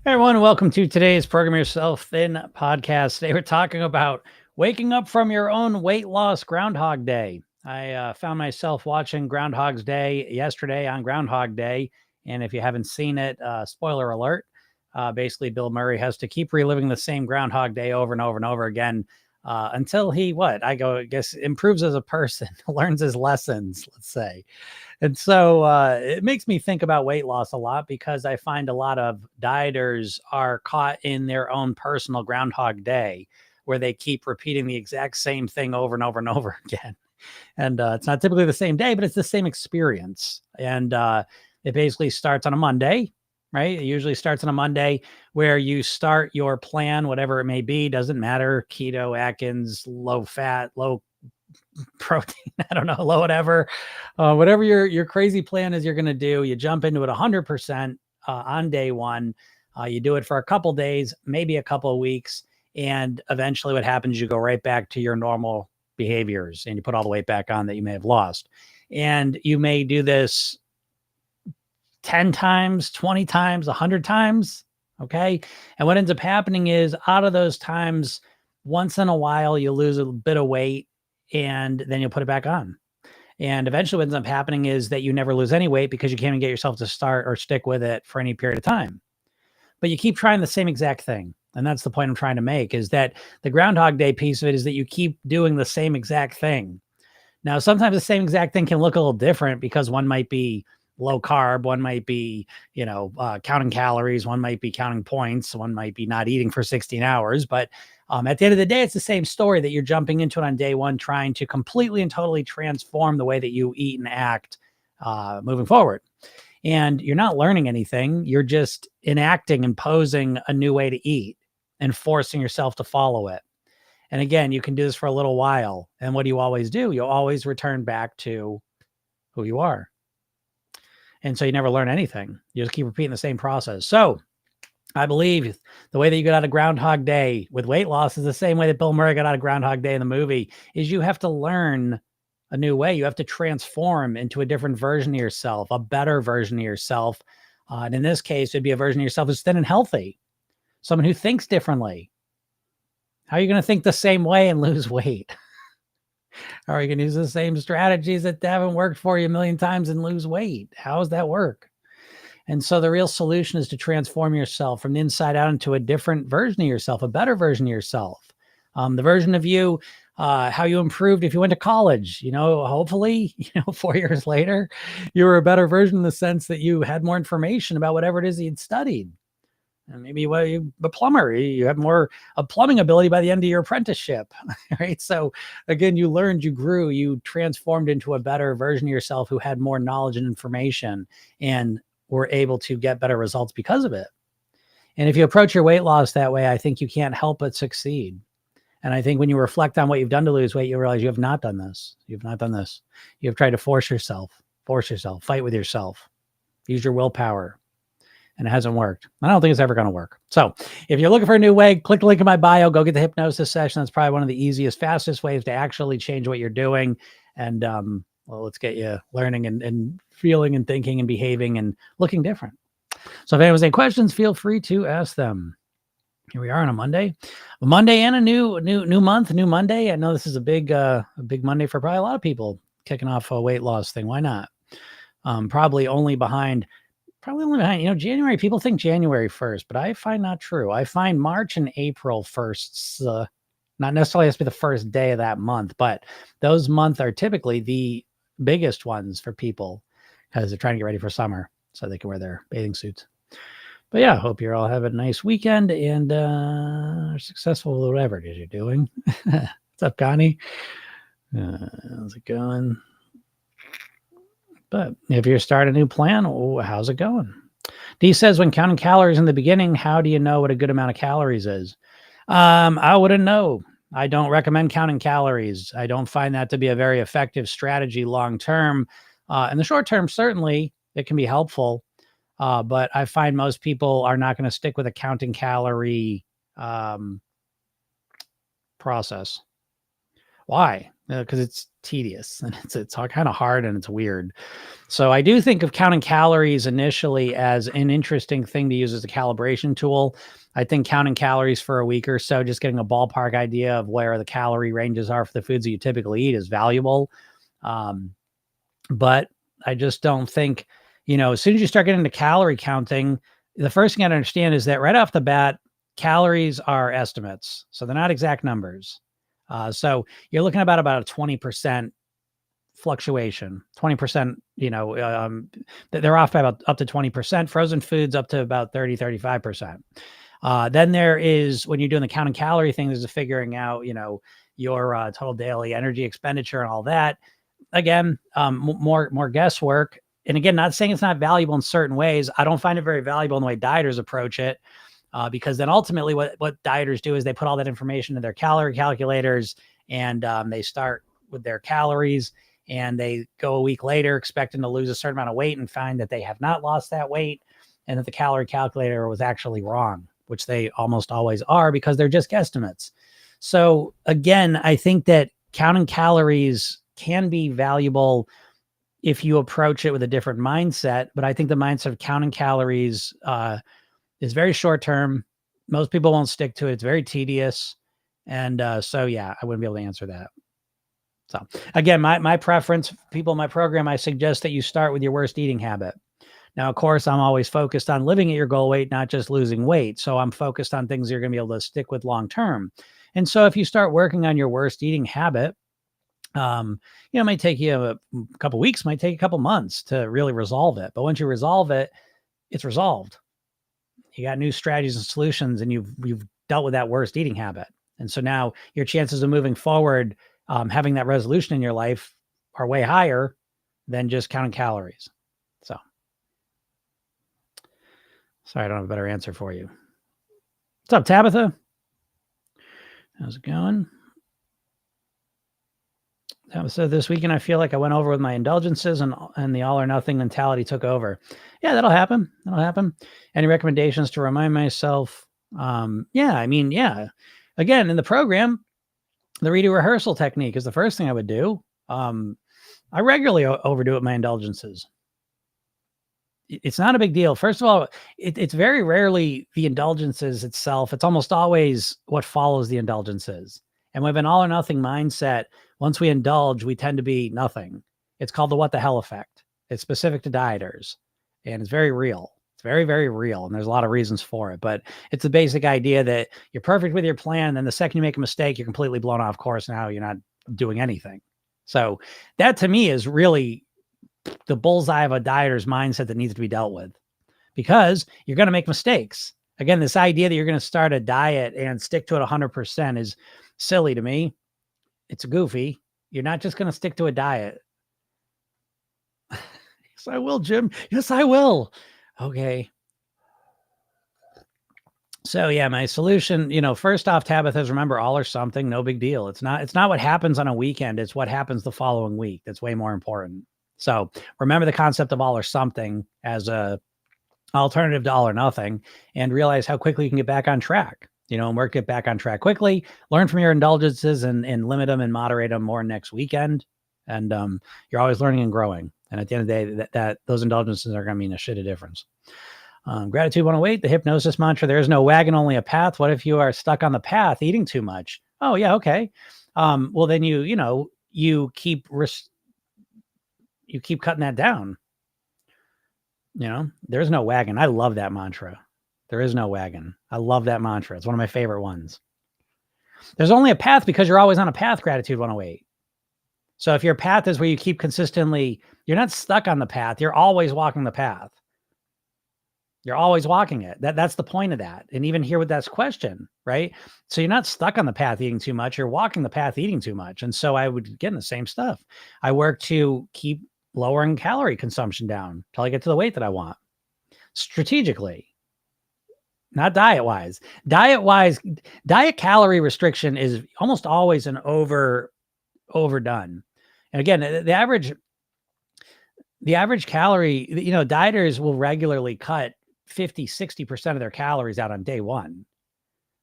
Hey everyone, welcome to today's Program Yourself Thin podcast. Today we're talking about waking up from your own weight loss Groundhog Day. I found myself watching Groundhog's Day yesterday on Groundhog Day. And if you haven't seen it, spoiler alert, basically Bill Murray has to keep reliving the same Groundhog Day over and over and over again until he, I guess, improves as a person, learns his lessons, let's say. And so it makes me think about weight loss a lot because I find a lot of dieters are caught in their own personal Groundhog Day where they keep repeating the exact same thing over and over and over again. And it's not typically the same day, but it's the same experience. And it basically starts on a Monday, right? It usually starts on a Monday where you start your plan, whatever it may be, doesn't matter, keto, Atkins, low fat, low protein, I don't know, whatever, whatever your crazy plan is, you're going to do. You jump into it 100% on day one. You do it for a couple days, maybe a couple of weeks, and eventually, what happens? You go right back to your normal behaviors, and you put all the weight back on that you may have lost. And you may do this 10 times, 20 times, 100 times. Okay. And what ends up happening is out of those times, once in a while, you lose a bit of weight and then you'll put it back on. And eventually what ends up happening is that you never lose any weight because you can't even get yourself to start or stick with it for any period of time. But you keep trying the same exact thing. And that's the point I'm trying to make, is that the Groundhog Day piece of it is that you keep doing the same exact thing. Now, sometimes the same exact thing can look a little different because one might be low carb, one might be, counting calories, one might be counting points, one might be not eating for 16 hours. But at the end of the day, it's the same story that you're jumping into it on day one, trying to completely and totally transform the way that you eat and act moving forward. And you're not learning anything. You're just enacting, imposing a new way to eat and forcing yourself to follow it. And again, you can do this for a little while. And what do you always do? You'll always return back to who you are. And so you never learn anything. You just keep repeating the same process. So I believe the way that you get out of Groundhog Day with weight loss is the same way that Bill Murray got out of Groundhog Day in the movie, is you have to learn a new way. You have to transform into a different version of yourself, a better version of yourself. And in this case, it'd be a version of yourself who's thin and healthy, someone who thinks differently. How are you going to think the same way and lose weight? How are you going to use the same strategies that haven't worked for you a million times and lose weight? How does that work? And so the real solution is to transform yourself from the inside out into a different version of yourself, a better version of yourself. The version of you, how you improved if you went to college, hopefully, 4 years later, you were a better version in the sense that you had more information about whatever it is that you'd studied. And maybe you're a plumber, you have more of plumbing ability by the end of your apprenticeship, right? So again, you learned, you grew, you transformed into a better version of yourself who had more knowledge and information and were able to get better results because of it. And if you approach your weight loss that way, I think you can't help but succeed. And I think when you reflect on what you've done to lose weight, you realize you have not done this. You've not done this. You've tried to force yourself, fight with yourself, use your willpower. And it hasn't worked. I don't think it's ever going to work. So if you're looking for a new way, click the link in my bio, go get the hypnosis session. That's probably one of the easiest, fastest ways to actually change what you're doing. And let's get you learning and feeling and thinking and behaving and looking different. So if anyone has any questions, feel free to ask them. Here we are on a Monday and a new month, new Monday. I know this is a big Monday for probably a lot of people kicking off a weight loss thing. Why not? Probably only behind, January. People think January 1st, but I find not true. I find March and April 1st, not necessarily has to be the first day of that month, but those months are typically the biggest ones for people because they're trying to get ready for summer so they can wear their bathing suits. But yeah, hope you're all having a nice weekend and are successful with whatever it is you're doing. What's up, Connie? How's it going? But if you're starting a new plan, how's it going? D says, when counting calories in the beginning, how do you know what a good amount of calories is? I wouldn't know. I don't recommend counting calories. I don't find that to be a very effective strategy long term. In the short term, certainly it can be helpful. But I find most people are not going to stick with a counting calorie process. Why? Because it's tedious and it's kind of hard and it's weird. So I do think of counting calories initially as an interesting thing to use as a calibration tool. I think counting calories for a week or so, just getting a ballpark idea of where the calorie ranges are for the foods that you typically eat is valuable. Um, but I just don't think, as soon as you start getting into calorie counting, the first thing I understand is that right off the bat, calories are estimates. So they're not exact numbers. So you're looking about a 20% fluctuation, 20%, they're off by about up to 20%, frozen foods up to about 35%. Then there is, when you're doing the counting calorie thing, there's a figuring out, your total daily energy expenditure and all that. Again, more guesswork. And again, not saying it's not valuable in certain ways. I don't find it very valuable in the way dieters approach it. Because then ultimately what dieters do is they put all that information in their calorie calculators and they start with their calories and they go a week later expecting to lose a certain amount of weight and find that they have not lost that weight and that the calorie calculator was actually wrong, which they almost always are because they're just guesstimates. So again, I think that counting calories can be valuable if you approach it with a different mindset. But I think the mindset of counting calories is very short term. Most people won't stick to it. It's very tedious. And so, yeah, I wouldn't be able to answer that. So again, my preference, people in my program, I suggest that you start with your worst eating habit. Now, of course, I'm always focused on living at your goal weight, not just losing weight. So I'm focused on things you're going to be able to stick with long term. And so if you start working on your worst eating habit, it might take you a couple weeks, might take a couple months to really resolve it. But once you resolve it, it's resolved. You got new strategies and solutions, and you've dealt with that worst eating habit. And so now your chances of moving forward, having that resolution in your life are way higher than just counting calories. So sorry, I don't have a better answer for you. What's up, Tabitha? How's it going? So this weekend, I feel like I went over with my indulgences and the all or nothing mentality took over. Yeah, that'll happen. Any recommendations to remind myself? Yeah. Again, in the program, the redo rehearsal technique is the first thing I would do. I regularly overdo it with my indulgences. It's not a big deal. First of all, it's very rarely the indulgences itself. It's almost always what follows the indulgences. And with an all or nothing mindset, once we indulge, we tend to be nothing. It's called the what the hell effect. It's specific to dieters and it's very real. It's very, very real. And there's a lot of reasons for it, but it's the basic idea that you're perfect with your plan. And then the second you make a mistake, you're completely blown off course. Now you're not doing anything. So that to me is really the bullseye of a dieter's mindset that needs to be dealt with because you're going to make mistakes. Again, this idea that you're going to start a diet and stick to it 100% is silly to me. It's goofy. You're not just going to stick to a diet. Yes, I will, Jim. Yes, I will. Okay. So yeah, my solution, first off, Tabitha, is remember all or something, no big deal. It's not what happens on a weekend. It's what happens the following week. That's way more important. So remember the concept of all or something as a alternative to all or nothing and realize how quickly you can get back on track, and get back on track quickly, learn from your indulgences and limit them and moderate them more next weekend. And you're always learning and growing. And at the end of the day, that those indulgences are going to mean a shit of difference. Gratitude 108, the hypnosis mantra, there is no wagon, only a path. What if you are stuck on the path eating too much? Oh yeah. Okay. Well then you keep cutting that down. There's no wagon. I love that mantra. There is no wagon. I love that mantra. It's one of my favorite ones. There's only a path because you're always on a path, gratitude 108. So if your path is where you keep consistently, you're not stuck on the path. You're always walking the path. You're always walking it. That's the point of that. And even here with that question, right? So you're not stuck on the path eating too much. You're walking the path eating too much. And so I would get in the same stuff. I work to keep lowering calorie consumption down until I get to the weight that I want. Strategically, not diet-wise. Diet calorie restriction is almost always an overdone. And again, the average calorie, dieters will regularly cut 50, 60% of their calories out on day one.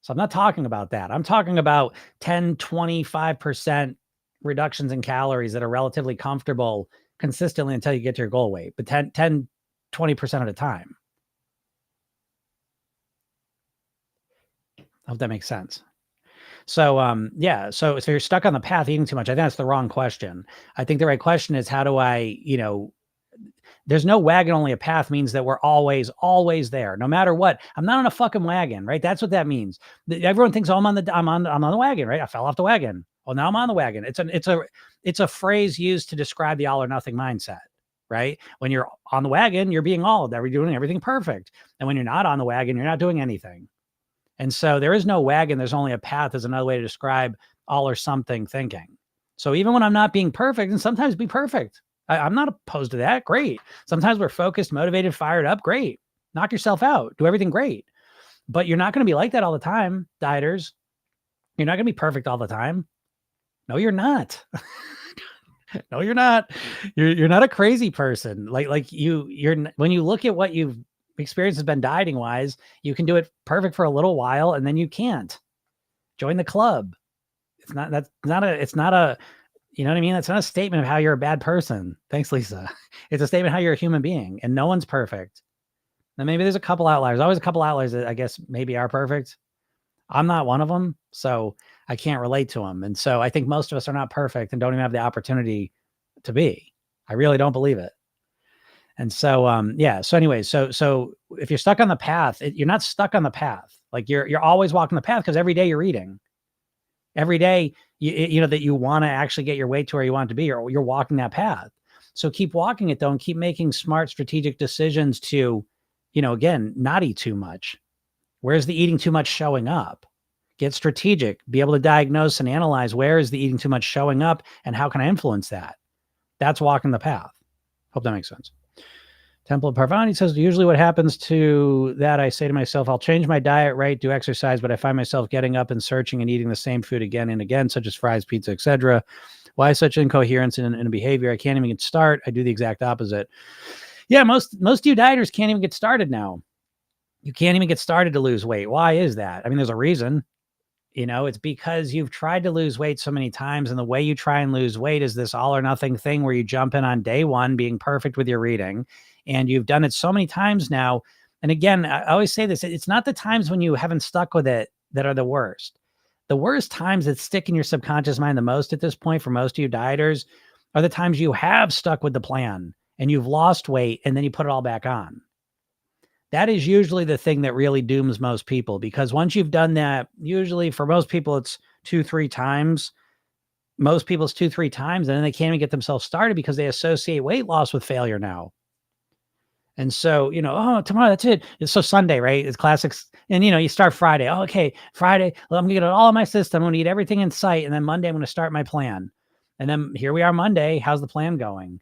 So I'm not talking about that. I'm talking about 10, 25% reductions in calories that are relatively comfortable consistently until you get to your goal weight, but 20% of the time. I hope that makes sense. So, yeah. So you're stuck on the path eating too much. I think that's the wrong question. I think the right question is, how do I, there's no wagon, only a path means that we're always there, no matter what. I'm not on a fucking wagon, right? That's what that means. Everyone thinks, oh, I'm on the wagon, right? I fell off the wagon. Well, now I'm on the wagon. It's a phrase used to describe the all or nothing mindset, right? When you're on the wagon, you're being all, you're doing everything perfect. And when you're not on the wagon, you're not doing anything. And so there is no wagon. There's only a path is another way to describe all or something thinking. So even when I'm not being perfect, and sometimes be perfect, I'm not opposed to that. Great. Sometimes we're focused, motivated, fired up. Great. Knock yourself out. Do everything great. But you're not going to be like that all the time, dieters. You're not going to be perfect all the time. No, you're not. No, you're not. You're not a crazy person. Like you're when you look at what you've experienced has been dieting wise, you can do it perfect for a little while and then you can't. Join the club. It's not a you know what I mean? That's not a statement of how you're a bad person. Thanks, Lisa. It's a statement of how you're a human being, and no one's perfect. Now, maybe there's a couple outliers. Always a couple outliers that I guess maybe are perfect. I'm not one of them, so I can't relate to them. And so I think most of us are not perfect and don't even have the opportunity to be. I really don't believe it. And so, yeah. So anyways, so if you're stuck on the path, you're not stuck on the path. Like you're always walking the path because every day you're eating. Every day, you know that you want to actually get your weight to where you want it to be, or you're walking that path. So keep walking it though, and keep making smart, strategic decisions to, again, not eat too much. Where's the eating too much showing up? Get strategic, be able to diagnose and analyze where is the eating too much showing up and how can I influence that? That's walking the path. Hope that makes sense. Temple of Parvati says, usually what happens to that, I say to myself, I'll change my diet, right, do exercise, but I find myself getting up and searching and eating the same food again and again, such as fries, pizza, etc. Why such incoherence in a behavior? I can't even get started. I do the exact opposite. Yeah, most of you dieters can't even get started now. You can't even get started to lose weight. Why is that? I mean, there's a reason. It's because you've tried to lose weight so many times, and the way you try and lose weight is this all or nothing thing where you jump in on day one being perfect with your reading, and you've done it so many times now. And again, I always say this, it's not the times when you haven't stuck with it that are the worst. The worst times that stick in your subconscious mind the most at this point for most of you dieters are the times you have stuck with the plan and you've lost weight and then you put it all back on. That is usually the thing that really dooms most people, because once you've done that, usually for most people, it's 2-3 times. Most people, it's 2-3 times, and then they can't even get themselves started because they associate weight loss with failure now. And so, oh, tomorrow, that's it. It's so Sunday, right? It's classics. And, you start Friday. Oh, okay, Friday, well, I'm going to get it all in my system. I'm going to eat everything in sight. And then Monday, I'm going to start my plan. And then here we are Monday. How's the plan going?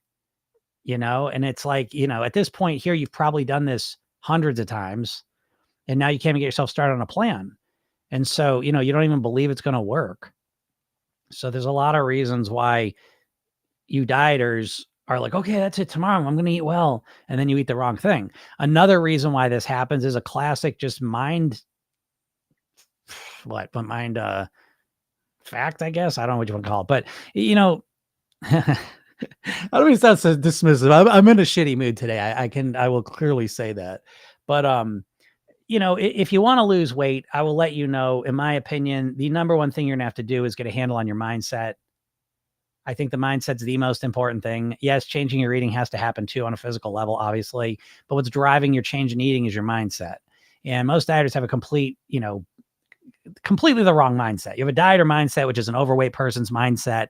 And it's like, at this point here, you've probably done this hundreds of times, and now you can't even get yourself started on a plan. And so, you don't even believe it's going to work. So there's a lot of reasons why you dieters are like, okay, that's it. Tomorrow I'm going to eat well. And then you eat the wrong thing. Another reason why this happens is a classic, just mind fact, I guess. I don't know what you want to call it, but I don't mean to sound so dismissive. I'm in a shitty mood today. I will clearly say that. But if you want to lose weight, I will let you know, in my opinion, the number one thing you're gonna have to do is get a handle on your mindset. I think the mindset's the most important thing. Yes, changing your eating has to happen too on a physical level, obviously. But what's driving your change in eating is your mindset. And most dieters have a completely the wrong mindset. You have a dieter mindset, which is an overweight person's mindset.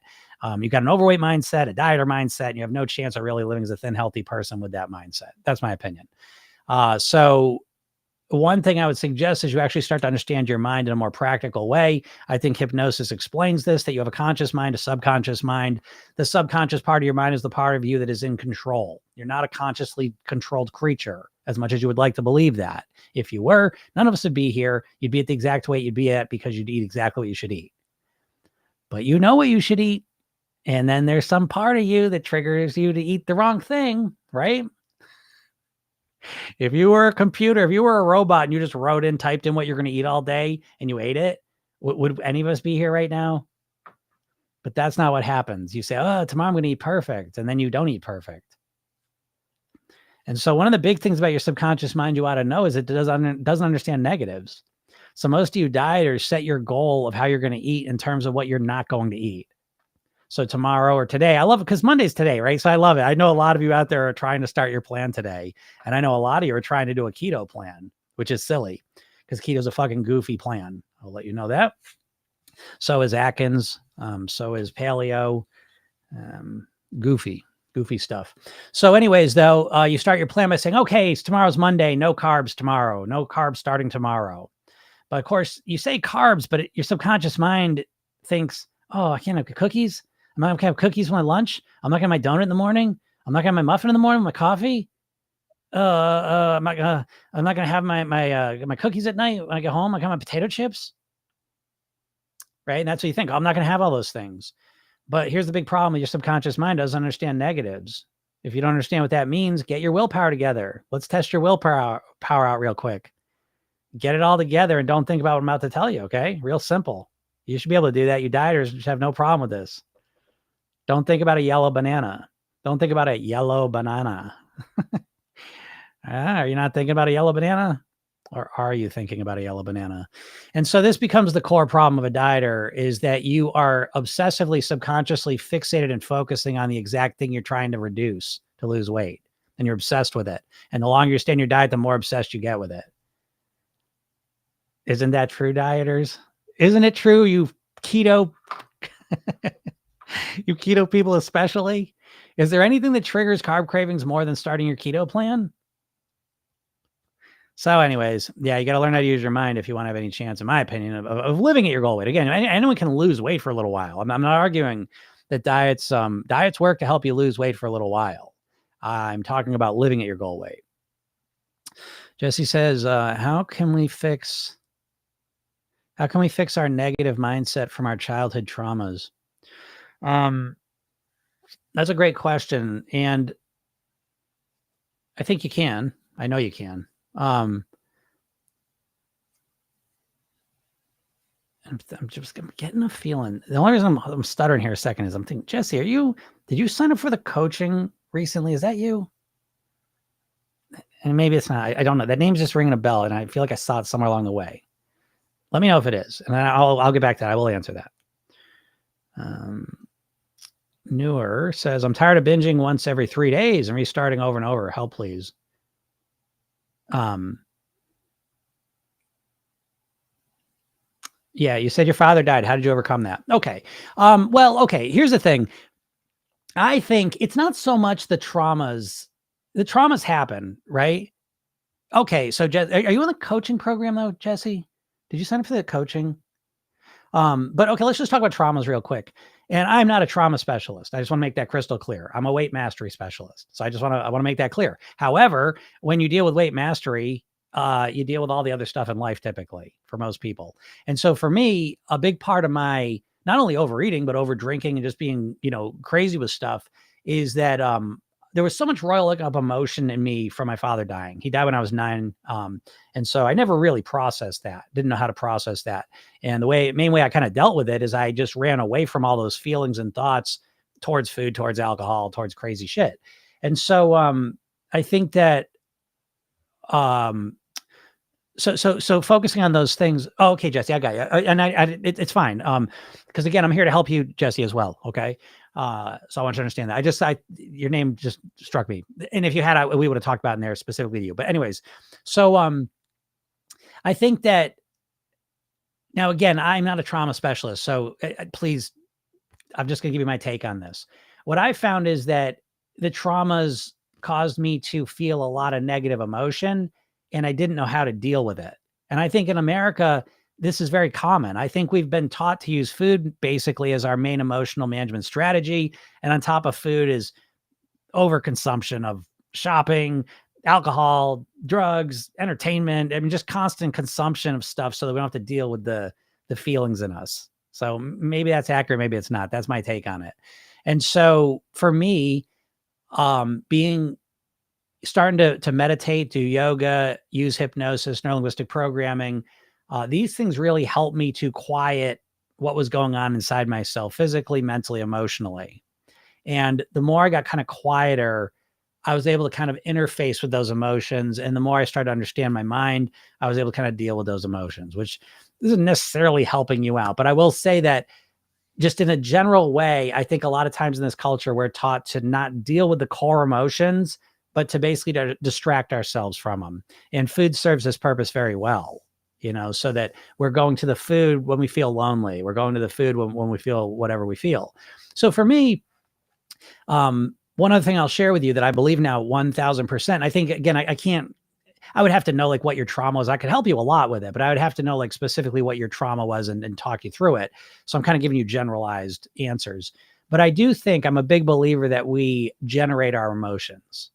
You've got an overweight mindset, a dieter mindset, and you have no chance of really living as a thin, healthy person with that mindset. That's my opinion. So one thing I would suggest is you actually start to understand your mind in a more practical way. I think hypnosis explains this, that you have a conscious mind, a subconscious mind. The subconscious part of your mind is the part of you that is in control. You're not a consciously controlled creature, as much as you would like to believe that. If you were, none of us would be here. You'd be at the exact weight you'd be at because you'd eat exactly what you should eat. But you know what you should eat. And then there's some part of you that triggers you to eat the wrong thing, right? If you were a computer, if you were a robot and you just typed in what you're going to eat all day and you ate it, would any of us be here right now? But that's not what happens. You say, oh, tomorrow I'm going to eat perfect. And then you don't eat perfect. And so one of the big things about your subconscious mind you ought to know is it doesn't understand negatives. So most of you dieters set your goal of how you're going to eat in terms of what you're not going to eat. So tomorrow or today, I love it because Monday's today, right? So I love it. I know a lot of you out there are trying to start your plan today. And I know a lot of you are trying to do a keto plan, which is silly because keto's a fucking goofy plan. I'll let you know that. So is Atkins. So is paleo. Goofy stuff. So anyways, though, you start your plan by saying, okay, tomorrow's Monday, no carbs tomorrow, no carbs starting tomorrow. But of course you say carbs, but your subconscious mind thinks, oh, I can't have cookies. I'm not gonna have cookies for my lunch. I'm not gonna have my donut in the morning. I'm not gonna have my muffin in the morning with my coffee. I'm not gonna have my cookies at night when I get home. I got my potato chips. Right. And that's what you think. I'm not gonna have all those things. But here's the big problem. Your subconscious mind doesn't understand negatives. If you don't understand what that means, get your willpower together. Let's test your willpower out real quick. Get it all together and don't think about what I'm about to tell you, okay? Real simple. You should be able to do that. You dieters should have no problem with this. Don't think about a yellow banana. Don't think about a yellow banana. Are you not thinking about a yellow banana? Or are you thinking about a yellow banana? And so this becomes the core problem of a dieter is that you are obsessively, subconsciously fixated and focusing on the exact thing you're trying to reduce to lose weight. And you're obsessed with it. And the longer you stay in your diet, the more obsessed you get with it. Isn't that true, dieters? Isn't it true, you keto, you keto people especially? Is there anything that triggers carb cravings more than starting your keto plan? So anyways, yeah, you got to learn how to use your mind if you want to have any chance, in my opinion, of living at your goal weight. Again, anyone can lose weight for a little while. I'm not arguing that diets work to help you lose weight for a little while. I'm talking about living at your goal weight. Jesse says, how can we fix our negative mindset from our childhood traumas? That's a great question. And I think you can. I know you can. I'm getting a feeling. The only reason I'm stuttering here a second is I'm thinking, Jesse, did you sign up for the coaching recently? Is that you? And maybe it's not. I don't know. That name's just ringing a bell, and I feel like I saw it somewhere along the way. Let me know if it is, and then I'll get back to that. I will answer that. Newer says, I'm tired of binging once every 3 days and restarting over and over. Help, please. Yeah, you said your father died. How did you overcome that? Okay. Well, okay. Here's the thing. I think it's not so much the traumas. The traumas happen, right? Okay. So, are you in the coaching program though, Jesse? Did you sign up for the coaching? But okay, let's just talk about traumas real quick. And I'm not a trauma specialist. I just want to make that crystal clear. I'm a weight mastery specialist. So I want to make that clear. However, when you deal with weight mastery, you deal with all the other stuff in life typically for most people. And so for me, a big part of my, not only overeating, but over drinking and just being, crazy with stuff is that, there was so much roiling up emotion in me from my father dying. He died when I was 9. And so I never really processed that, didn't know how to process that. And the main way I kind of dealt with it is I just ran away from all those feelings and thoughts towards food, towards alcohol, towards crazy shit. And so I think that, so focusing on those things. Oh, okay, Jesse, I got you. And it's fine. Because again, I'm here to help you, Jesse, as well. Okay. So I want you to understand that. Your name just struck me. And if you had, we would have talked about in there specifically to you. But anyways, so I think that now, again, I'm not a trauma specialist. So please, I'm just going to give you my take on this. What I found is that the traumas caused me to feel a lot of negative emotion, and I didn't know how to deal with it. And I think in America, this is very common. I think we've been taught to use food basically as our main emotional management strategy. And on top of food is overconsumption of shopping, alcohol, drugs, entertainment. I mean, just constant consumption of stuff so that we don't have to deal with the feelings in us. So maybe that's accurate. Maybe it's not. That's my take on it. And so for me, starting to meditate, do yoga, use hypnosis, neurolinguistic programming, these things really help me to quiet what was going on inside myself physically, mentally, emotionally. And the more I got kind of quieter, I was able to kind of interface with those emotions. And the more I started to understand my mind, I was able to kind of deal with those emotions, which isn't necessarily helping you out. But I will say that just in a general way, I think a lot of times in this culture, we're taught to not deal with the core emotions, but to basically distract ourselves from them. And food serves this purpose very well, so that we're going to the food when we feel lonely. We're going to the food when we feel whatever we feel. So for me, one other thing I'll share with you that I believe now 1000%. I think, again, I can't, I would have to know like what your trauma was. I could help you a lot with it, but I would have to know like specifically what your trauma was and talk you through it. So I'm kind of giving you generalized answers. But I do think I'm a big believer that we generate our emotions.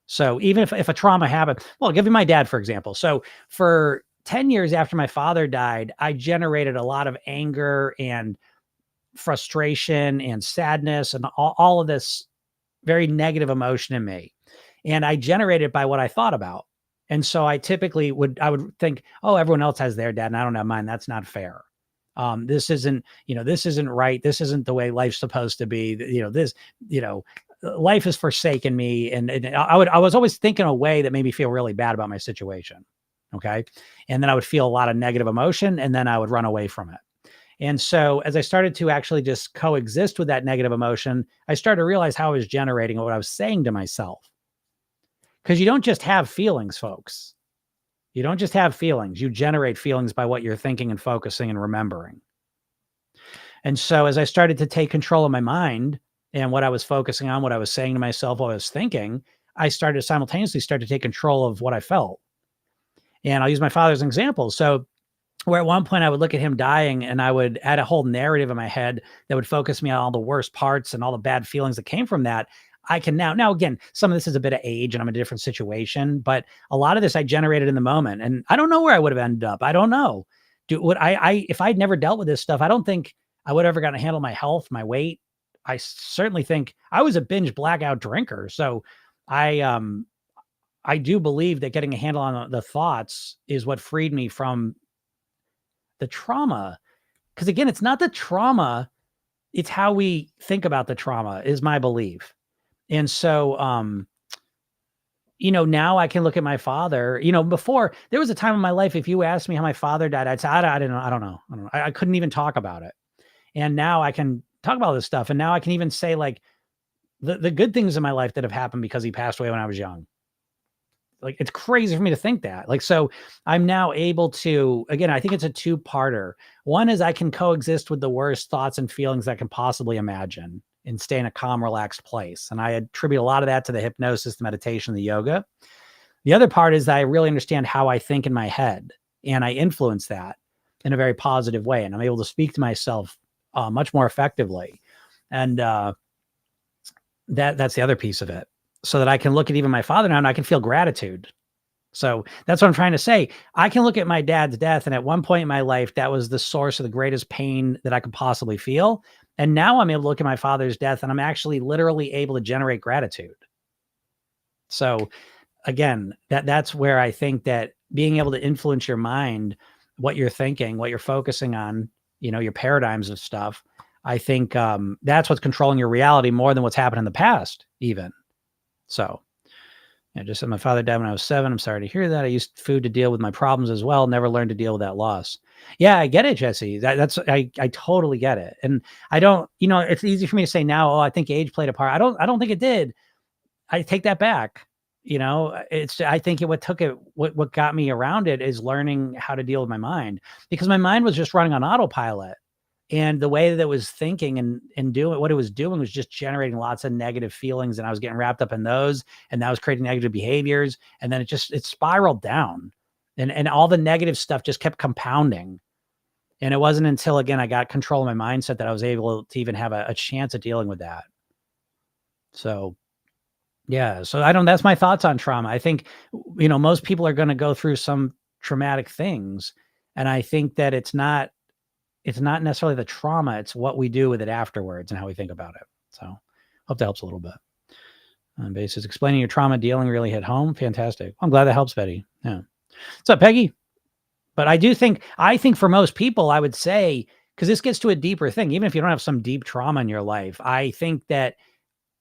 So even if a trauma happened, well, I'll give you my dad, for example. So for 10 years after my father died, I generated a lot of anger and frustration and sadness and all of this very negative emotion in me. And I generated it by what I thought about. And so I typically I would think, oh, everyone else has their dad and I don't have mine. That's not fair. This isn't right. This isn't the way life's supposed to be. Life has forsaken me. And I was always thinking a way that made me feel really bad about my situation. Okay. And then I would feel a lot of negative emotion and then I would run away from it. And so as I started to actually just coexist with that negative emotion, I started to realize how I was generating what I was saying to myself. Because you don't just have feelings, folks. You don't just have feelings. You generate feelings by what you're thinking and focusing and remembering. And so as I started to take control of my mind and what I was focusing on, what I was saying to myself, what I was thinking, I started to simultaneously start to take control of what I felt. And I'll use my father as an example. So where at one point I would look at him dying and I would add a whole narrative in my head that would focus me on all the worst parts and all the bad feelings that came from that. I can now again, some of this is a bit of age and I'm in a different situation, but a lot of this I generated in the moment and I don't know where I would have ended up. I don't know. If I'd never dealt with this stuff, I don't think I would have ever gotten to handle my health, my weight. I certainly think I was a binge blackout drinker. So I do believe that getting a handle on the thoughts is what freed me from the trauma. Because again, it's not the trauma, it's how we think about the trauma is my belief. And so, now I can look at my father, before there was a time in my life, if you asked me how my father died, I'd say, I don't know. I don't know. I couldn't even talk about it. And now I can talk about this stuff. And now I can even say like the good things in my life that have happened because he passed away when I was young. Like, it's crazy for me to think that. Like, so I'm now able to, again, I think it's a two-parter. One is I can coexist with the worst thoughts and feelings I can possibly imagine and stay in a calm, relaxed place. And I attribute a lot of that to the hypnosis, the meditation, the yoga. The other part is that I really understand how I think in my head and I influence that in a very positive way. And I'm able to speak to myself much more effectively. And that's the other piece of it. So that I can look at even my father now and I can feel gratitude. So that's what I'm trying to say. I can look at my dad's death. And at one point in my life, that was the source of the greatest pain that I could possibly feel. And now I'm able to look at my father's death and I'm actually literally able to generate gratitude. So again, that's where I think that being able to influence your mind, what you're thinking, what you're focusing on, your paradigms of stuff, I think that's what's controlling your reality more than what's happened in the past, even. So, just said my father died when I was 7. I'm sorry to hear that. I used food to deal with my problems as well. Never learned to deal with that loss. Yeah, I get it, Jesse. I totally get it. And I don't, it's easy for me to say now, oh, I think age played a part. I don't think it did. I take that back. I think what got me around it is learning how to deal with my mind, because my mind was just running on autopilot. And the way that it was thinking and doing what it was doing was just generating lots of negative feelings. And I was getting wrapped up in those, and that was creating negative behaviors. And then it spiraled down and all the negative stuff just kept compounding. And it wasn't until, again, I got control of my mindset that I was able to even have a chance at dealing with that. So, yeah. So that's my thoughts on trauma. I think, most people are going to go through some traumatic things. And I think that it's not necessarily the trauma. It's what we do with it afterwards and how we think about it. So hope that helps a little bit. Basis explaining your trauma dealing really hit home. Fantastic. I'm glad that helps, Betty. Yeah. What's up, Peggy? But I think for most people, I would say, because this gets to a deeper thing. Even if you don't have some deep trauma in your life, I think that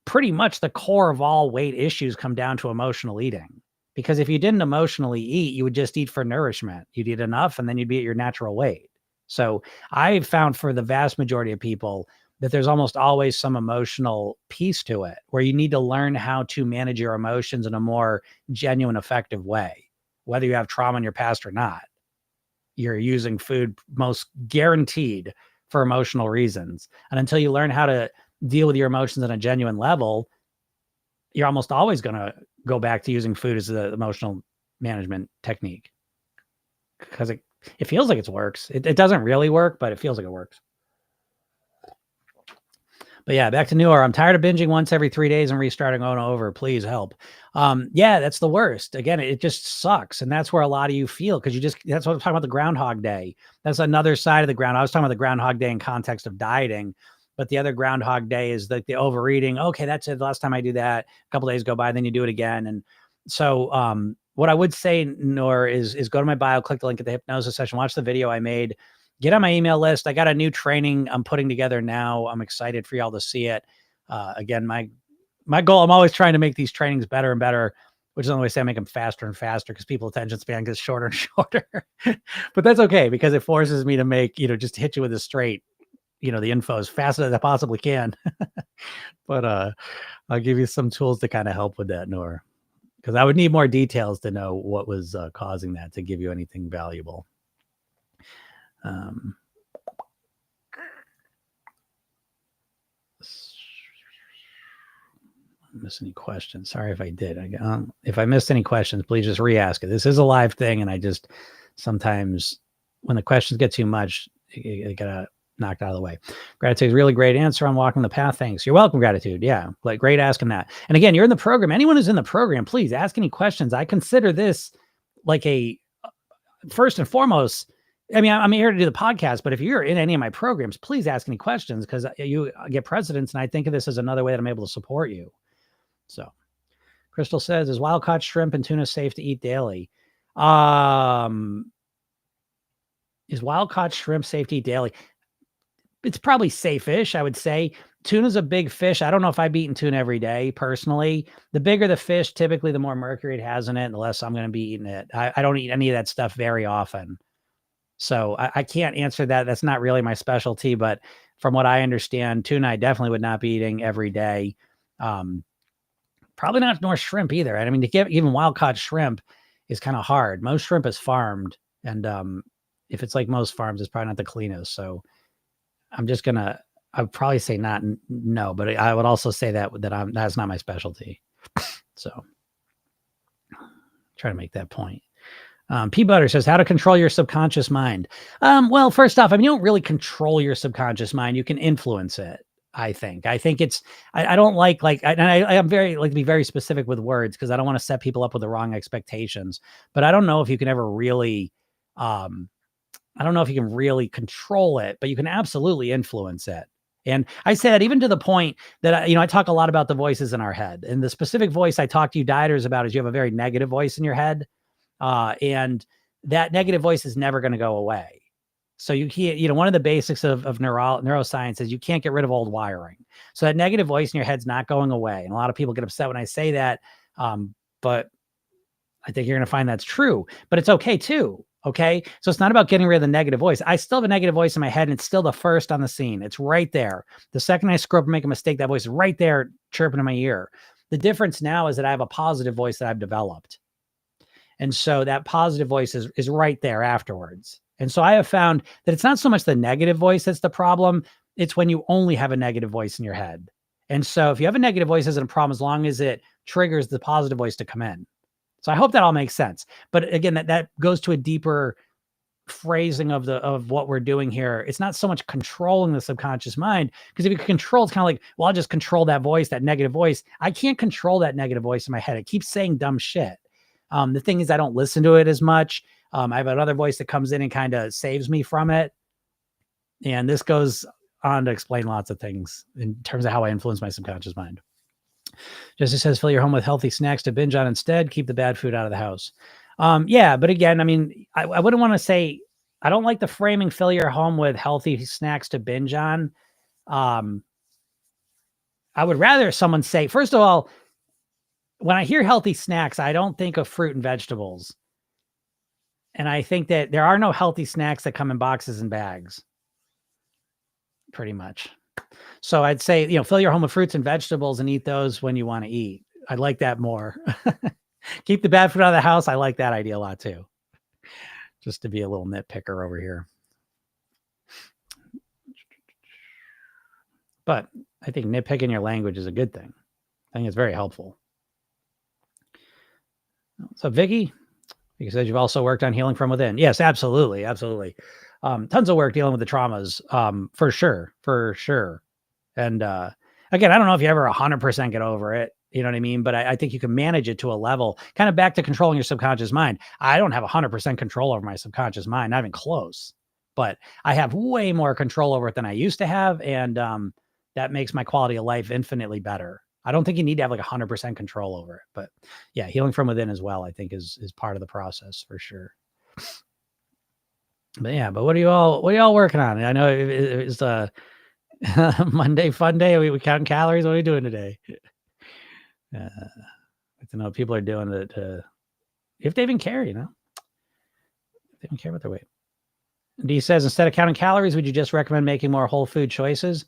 pretty much the core of all weight issues come down to emotional eating. Because if you didn't emotionally eat, you would just eat for nourishment. You'd eat enough and then you'd be at your natural weight. So I've found for the vast majority of people that there's almost always some emotional piece to it where you need to learn how to manage your emotions in a more genuine, effective way, whether you have trauma in your past or not. You're using food most guaranteed for emotional reasons. And until you learn how to deal with your emotions on a genuine level, you're almost always going to go back to using food as the emotional management technique because it feels like it works. It doesn't really work, but it feels like it works. But yeah, back to Noor. I'm tired of binging once every 3 days and restarting over. Please help. Yeah, that's the worst. Again, it just sucks. And that's where a lot of you feel because that's what I'm talking about, the Groundhog Day. That's another side of the ground. I was talking about the Groundhog Day in context of dieting, but the other Groundhog Day is like the overeating. Okay, that's it. The last time I do that, a couple days go by, then you do it again. And so what I would say, Noor, is go to my bio, click the link at the hypnosis session, watch the video I made. Get on my email list. I got a new training I'm putting together now. I'm excited for y'all to see it. Again, my goal, I'm always trying to make these trainings better and better, which is the only way I say I make them faster and faster because people's attention span gets shorter and shorter. But that's okay because it forces me to make, just hit you with a straight, the info as fast as I possibly can. But I'll give you some tools to kind of help with that, Noor, because I would need more details to know what was causing that to give you anything valuable. Miss any questions? Sorry if I did. If I missed any questions, please just re-ask it. This is a live thing, and I just sometimes when the questions get too much, it got knocked out of the way. Gratitude, really great answer on walking the path. Thanks. You're welcome. Gratitude. Yeah, like great asking that. And again, you're in the program. Anyone who's in the program, please ask any questions. I consider this like first and foremost. I mean, I'm here to do the podcast, but if you're in any of my programs, please ask any questions because you get precedence. And I think of this as another way that I'm able to support you. So Crystal says, is wild caught shrimp and tuna safe to eat daily? Is wild caught shrimp safe to eat daily? It's probably safe-ish, I would say. Tuna's a big fish. I don't know if I've eaten tuna every day personally. The bigger the fish, typically the more mercury it has in it, and the less I'm going to be eating it. I don't eat any of that stuff very often. So I can't answer that. That's not really my specialty, but from what I understand, tuna I definitely would not be eating every day. Probably not nor shrimp either. I mean, to get even wild caught shrimp is kind of hard. Most shrimp is farmed. And if it's like most farms, it's probably not the cleanest. So I would probably say no, but I would also say that's not my specialty. So try to make that point. P Butter says, how to control your subconscious mind. Well, first off, I mean, you don't really control your subconscious mind. You can influence it. I think it's, I don't I'm very like to be very specific with words because I don't want to set people up with the wrong expectations, but I don't know if you can ever really, I don't know if you can really control it, but you can absolutely influence it. And I say that even to the point that, I talk a lot about the voices in our head, and the specific voice I talk to you dieters about is you have a very negative voice in your head. And that negative voice is never going to go away. So you can't, one of the basics of neuroscience is you can't get rid of old wiring. So that negative voice in your head's not going away. And a lot of people get upset when I say that. But I think you're going to find that's true, but it's okay too. Okay. So it's not about getting rid of the negative voice. I still have a negative voice in my head and it's still the first on the scene. It's right there. The second I screw up and make a mistake, that voice is right there chirping in my ear. The difference now is that I have a positive voice that I've developed. And so that positive voice is right there afterwards. And so I have found that it's not so much the negative voice that's the problem. It's when you only have a negative voice in your head. And so if you have a negative voice, isn't a problem as long as it triggers the positive voice to come in. So I hope that all makes sense. But again, that goes to a deeper phrasing of what we're doing here. It's not so much controlling the subconscious mind, because if you control, it's kind of like, well, I'll just control that voice, that negative voice. I can't control that negative voice in my head. It keeps saying dumb shit. The thing is, I don't listen to it as much. I have another voice that comes in and kind of saves me from it. And this goes on to explain lots of things in terms of how I influence my subconscious mind. Jesse says, fill your home with healthy snacks to binge on instead. Keep the bad food out of the house. Yeah, but again, I mean, I wouldn't want to say I don't like the framing fill your home with healthy snacks to binge on. I would rather someone say, first of all, when I hear healthy snacks, I don't think of fruit and vegetables. And I think that there are no healthy snacks that come in boxes and bags, pretty much. So I'd say, fill your home with fruits and vegetables and eat those when you want to eat. I like that more. Keep the bad food out of the house. I like that idea a lot too. Just to be a little nitpicker over here. But I think nitpicking your language is a good thing. I think it's very helpful. So Vicky says you've also worked on healing from within. Yes, absolutely. Absolutely. Tons of work dealing with the traumas. For sure. And again, I don't know if you ever 100% get over it. You know what I mean? But I think you can manage it to a level, kind of back to controlling your subconscious mind. I don't have 100% control over my subconscious mind, not even close. But I have way more control over it than I used to have. And that makes my quality of life infinitely better. I don't think you need to have like 100% control over it. But yeah, healing from within as well, I think is part of the process for sure. But yeah, but what are you all working on? I know it's Monday fun day. We counting calories. What are you doing today? Like to know what people are doing if they even care, if they even care about their weight. D says, instead of counting calories, would you just recommend making more whole food choices?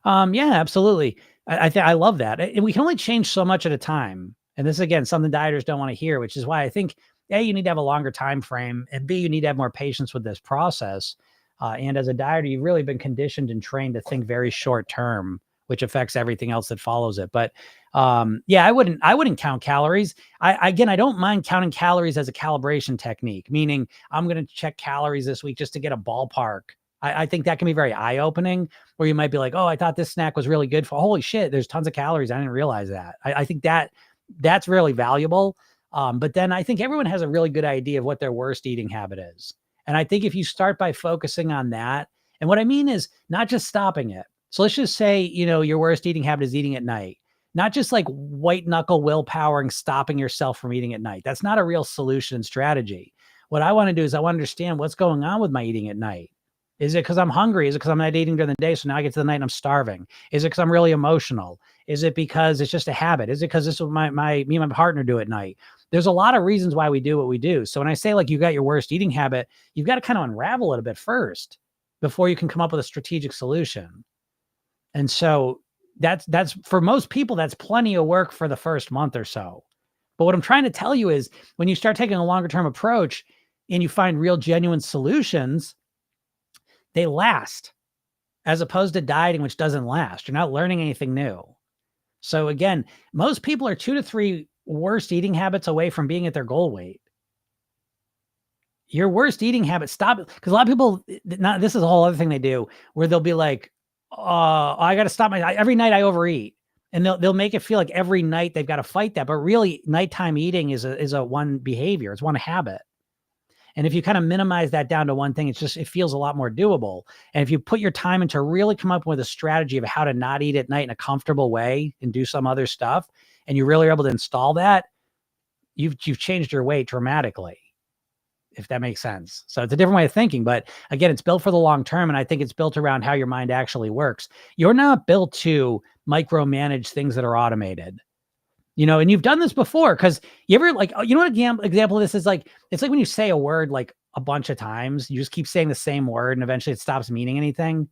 Yeah, absolutely. I love that. And we can only change so much at a time. And this is, again, something dieters don't want to hear, which is why I think, A, you need to have a longer time frame, and B, you need to have more patience with this process. And as a dieter, you've really been conditioned and trained to think very short term, which affects everything else that follows it. But yeah, I wouldn't count calories. I don't mind counting calories as a calibration technique, meaning I'm going to check calories this week just to get a ballpark. I think that can be very eye-opening, where you might be like, oh, I thought this snack was really good for, holy shit, there's tons of calories. I didn't realize that. I think that's really valuable. But then I think everyone has a really good idea of what their worst eating habit is. And I think if you start by focusing on that, and what I mean is not just stopping it. So let's just say, your worst eating habit is eating at night, not just like white knuckle willpower and stopping yourself from eating at night. That's not a real solution and strategy. What I want to do is I want to understand what's going on with my eating at night. Is it because I'm hungry? Is it because I'm not eating during the day? So now I get to the night and I'm starving. Is it because I'm really emotional? Is it because it's just a habit? Is it because this is what me and my partner do at night? There's a lot of reasons why we do what we do. So when I say like you got your worst eating habit, you've got to kind of unravel it a bit first before you can come up with a strategic solution. And so that's for most people, that's plenty of work for the first month or so. But what I'm trying to tell you is when you start taking a longer term approach and you find real genuine solutions, they last, as opposed to dieting, which doesn't last. You're not learning anything new. So again, most people are 2 to 3 worst eating habits away from being at their goal weight. Your worst eating habit, stop it. Because a lot of people, this is a whole other thing they do, where they'll be like, I got to stop every night I overeat. And they'll make it feel like every night they've got to fight that. But really, nighttime eating is a one behavior. It's one habit. And if you kind of minimize that down to one thing, it feels a lot more doable. And if you put your time into really come up with a strategy of how to not eat at night in a comfortable way and do some other stuff, and you really are able to install that, you've changed your weight dramatically, if that makes sense. So it's a different way of thinking, but again, it's built for the long term. And I think it's built around how your mind actually works. You're not built to micromanage things that are automated. And you've done this before, because you ever what example of this is like, it's like when you say a word like a bunch of times, you just keep saying the same word and eventually it stops meaning anything.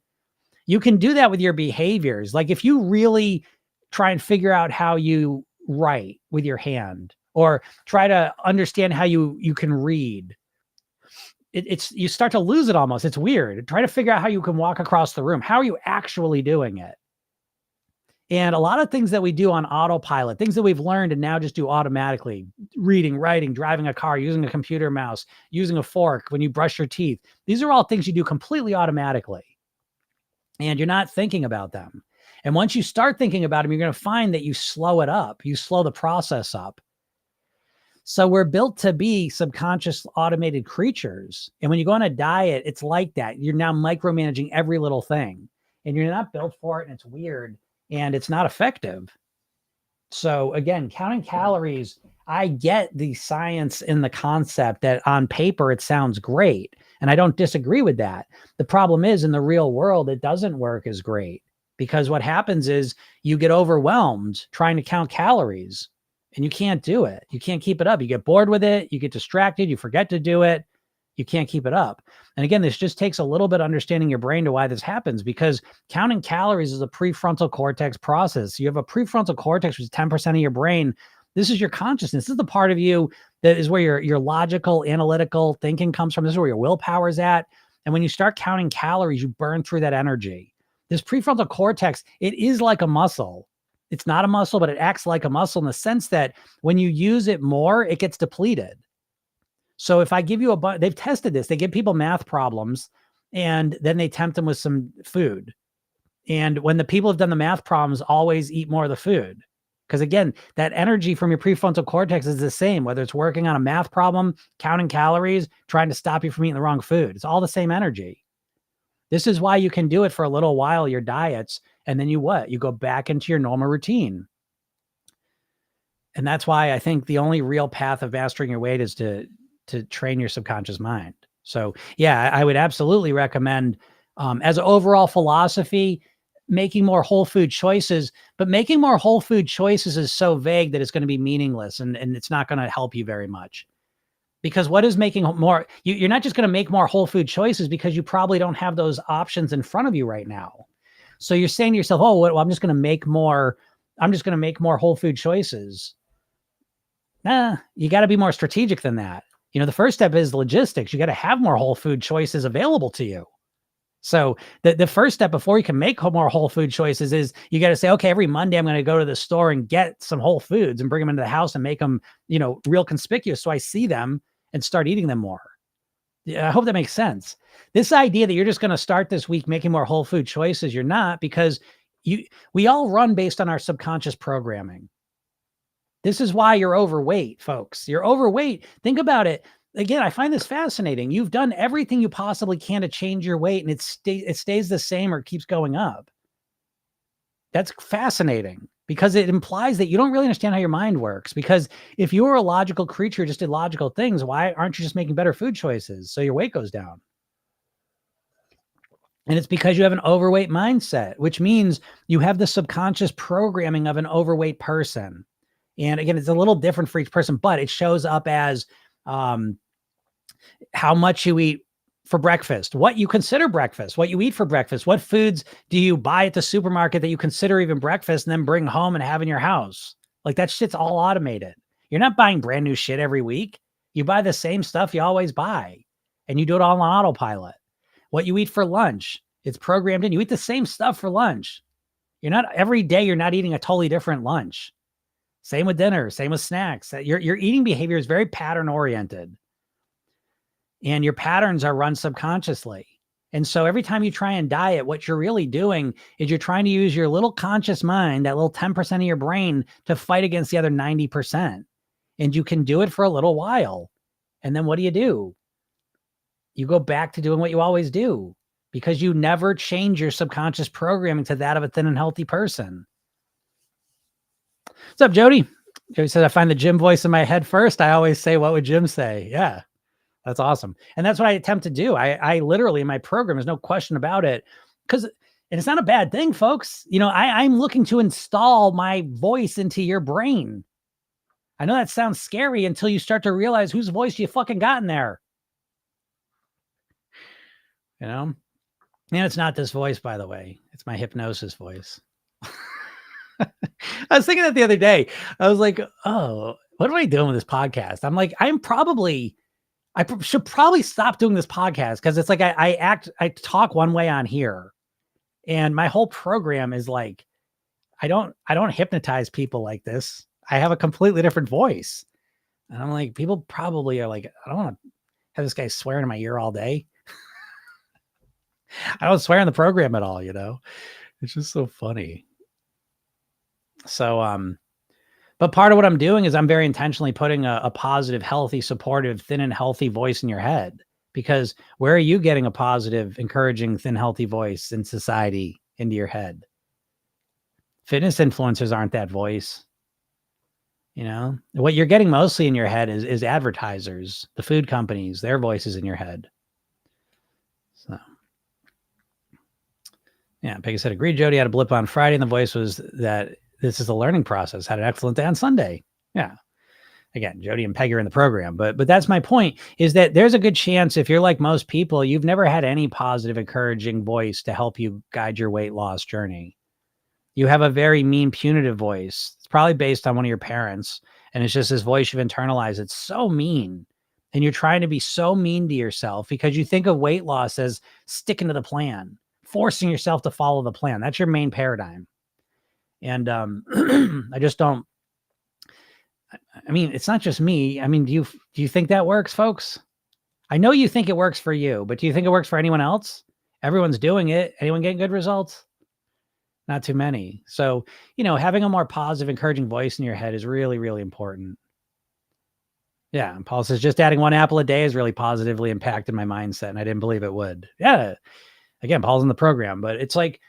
You can do that with your behaviors. Like if you really try and figure out how you write with your hand, or try to understand how you can read, you start to lose it almost. It's weird. Try to figure out how you can walk across the room. How are you actually doing it? And a lot of things that we do on autopilot, things that we've learned and now just do automatically, reading, writing, driving a car, using a computer mouse, using a fork when you brush your teeth. These are all things you do completely automatically. And you're not thinking about them. And once you start thinking about them, you're going to find that you slow it up. You slow the process up. So we're built to be subconscious automated creatures. And when you go on a diet, it's like that. You're now micromanaging every little thing. And you're not built for it, and it's weird. And it's not effective. So again, counting calories, I get the science in the concept that on paper it sounds great. And I don't disagree with that. The problem is in the real world, it doesn't work as great because what happens is you get overwhelmed trying to count calories and you can't do it. You can't keep it up. You get bored with it. You get distracted. You forget to do it. You can't keep it up. And again, this just takes a little bit of understanding your brain to why this happens, because counting calories is a prefrontal cortex process. You have a prefrontal cortex, which is 10% of your brain. This is your consciousness. This is the part of you that is where your logical, analytical thinking comes from. This is where your willpower is at. And when you start counting calories, you burn through that energy. This prefrontal cortex, it is like a muscle. It's not a muscle, but it acts like a muscle in the sense that when you use it more, it gets depleted. So if I give you they've tested this, they give people math problems and then they tempt them with some food. And when the people have done the math problems, always eat more of the food. Because again, that energy from your prefrontal cortex is the same, whether it's working on a math problem, counting calories, trying to stop you from eating the wrong food. It's all the same energy. This is why you can do it for a little while, your diets, and then you go back into your normal routine. And that's why I think the only real path of mastering your weight is to train your subconscious mind. So yeah, I would absolutely recommend, as an overall philosophy, making more whole food choices, but making more whole food choices is so vague that it's going to be meaningless and it's not going to help you very much. Because what is making more, you're not just going to make more whole food choices because you probably don't have those options in front of you right now. So you're saying to yourself, oh, well, I'm just going to make more whole food choices. Nah, you got to be more strategic than that. The first step is logistics. You got to have more whole food choices available to you. So the first step before you can make more whole food choices is you got to say, okay, every Monday I'm going to go to the store and get some whole foods and bring them into the house and make them, real conspicuous so I see them and start eating them more. Yeah, I hope that makes sense. This idea that you're just going to start this week making more whole food choices, you're not, because we all run based on our subconscious programming. This is why you're overweight, folks. You're overweight. Think about it. Again, I find this fascinating. You've done everything you possibly can to change your weight and it stays the same or keeps going up. That's fascinating because it implies that you don't really understand how your mind works. Because if you were a logical creature, just did logical things, why aren't you just making better food choices so your weight goes down? And it's because you have an overweight mindset, which means you have the subconscious programming of an overweight person. And again, it's a little different for each person, but it shows up as how much you eat for breakfast, what you consider breakfast, what you eat for breakfast, what foods do you buy at the supermarket that you consider even breakfast and then bring home and have in your house. Like that shit's all automated. You're not buying brand new shit every week. You buy the same stuff you always buy and you do it all on autopilot. What you eat for lunch, it's programmed in. You eat the same stuff for lunch. Every day you're not eating a totally different lunch. Same with dinner, same with snacks. Your eating behavior is very pattern oriented. And your patterns are run subconsciously. And so every time you try and diet, what you're really doing is you're trying to use your little conscious mind, that little 10% of your brain, to fight against the other 90%. And you can do it for a little while. And then what do? You go back to doing what you always do because you never change your subconscious programming to that of a thin and healthy person. What's up, Jody? Jody said, I find the Jim voice in my head first. I always say, what would Jim say? Yeah, that's awesome. And that's what I attempt to do. I literally, in my program, there's no question about it. And it's not a bad thing, folks. I'm looking to install my voice into your brain. I know that sounds scary until you start to realize whose voice you fucking got in there. And it's not this voice, by the way. It's my hypnosis voice. I was thinking that the other day. I was like, oh, what am I doing with this podcast? I'm like, I should probably stop doing this podcast because it's like I talk one way on here. And my whole program is like, I don't hypnotize people like this. I have a completely different voice. And I'm like, people probably are like, I don't want to have this guy swearing in my ear all day. I don't swear in the program at all, It's just so funny. So, but part of what I'm doing is I'm very intentionally putting a positive, healthy, supportive, thin and healthy voice in your head. Because where are you getting a positive, encouraging, thin, healthy voice in society into your head? Fitness influencers aren't that voice. What you're getting mostly in your head is advertisers, the food companies, their voices in your head. So, yeah, Peggy said, agreed, Jody had a blip on Friday, and the voice was that this is a learning process. Had an excellent day on Sunday. Yeah. Again, Jody and Peggy are in the program, but that's my point, is that there's a good chance, if you're like most people, you've never had any positive, encouraging voice to help you guide your weight loss journey. You have a very mean, punitive voice. It's probably based on one of your parents, and it's just this voice you've internalized. It's so mean, and you're trying to be so mean to yourself because you think of weight loss as sticking to the plan, forcing yourself to follow the plan. That's your main paradigm. And I just don't. I mean, it's not just me. I mean, do you think that works, folks? I know you think it works for you, but do you think it works for anyone else? Everyone's doing it. Anyone getting good results? Not too many. So, having a more positive, encouraging voice in your head is really, really important. Yeah. And Paul says, just adding one apple a day has really positively impacted my mindset, and I didn't believe it would. Yeah. Again, Paul's in the program, but it's like,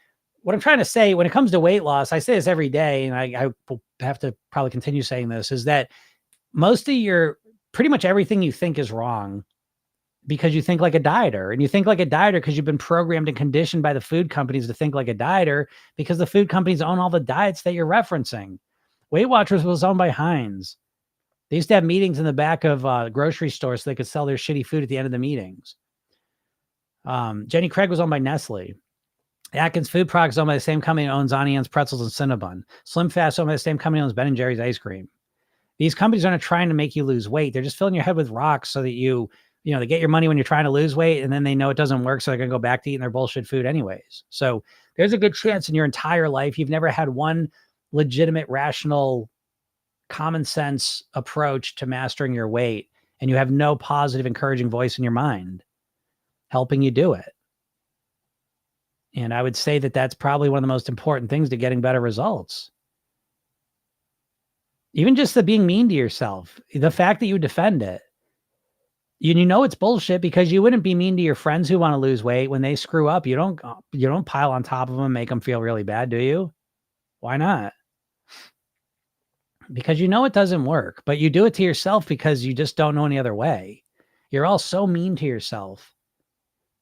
what I'm trying to say when it comes to weight loss, I say this every day, and I will have to probably continue saying this, is that pretty much everything you think is wrong because you think like a dieter, and you think like a dieter because you've been programmed and conditioned by the food companies to think like a dieter because the food companies own all the diets that you're referencing. Weight Watchers was owned by Heinz. They used to have meetings in the back of grocery stores so they could sell their shitty food at the end of the meetings. Jenny Craig was owned by Nestle. Atkins Food Products owned by the same company that owns Auntie Pretzels and Cinnabon. Slim Fast owned by the same company that owns Ben & Jerry's ice cream. These companies aren't trying to make you lose weight. They're just filling your head with rocks so that they get your money when you're trying to lose weight, and then they know it doesn't work, so they're going to go back to eating their bullshit food anyways. So there's a good chance in your entire life you've never had one legitimate, rational, common sense approach to mastering your weight, and you have no positive, encouraging voice in your mind helping you do it. And I would say that that's probably one of the most important things to getting better results. Even just the being mean to yourself, the fact that you defend it, you know it's bullshit, because you wouldn't be mean to your friends who want to lose weight when they screw up. You don't pile on top of them and make them feel really bad, do you? Why not? Because it doesn't work, but you do it to yourself because you just don't know any other way. You're all so mean to yourself.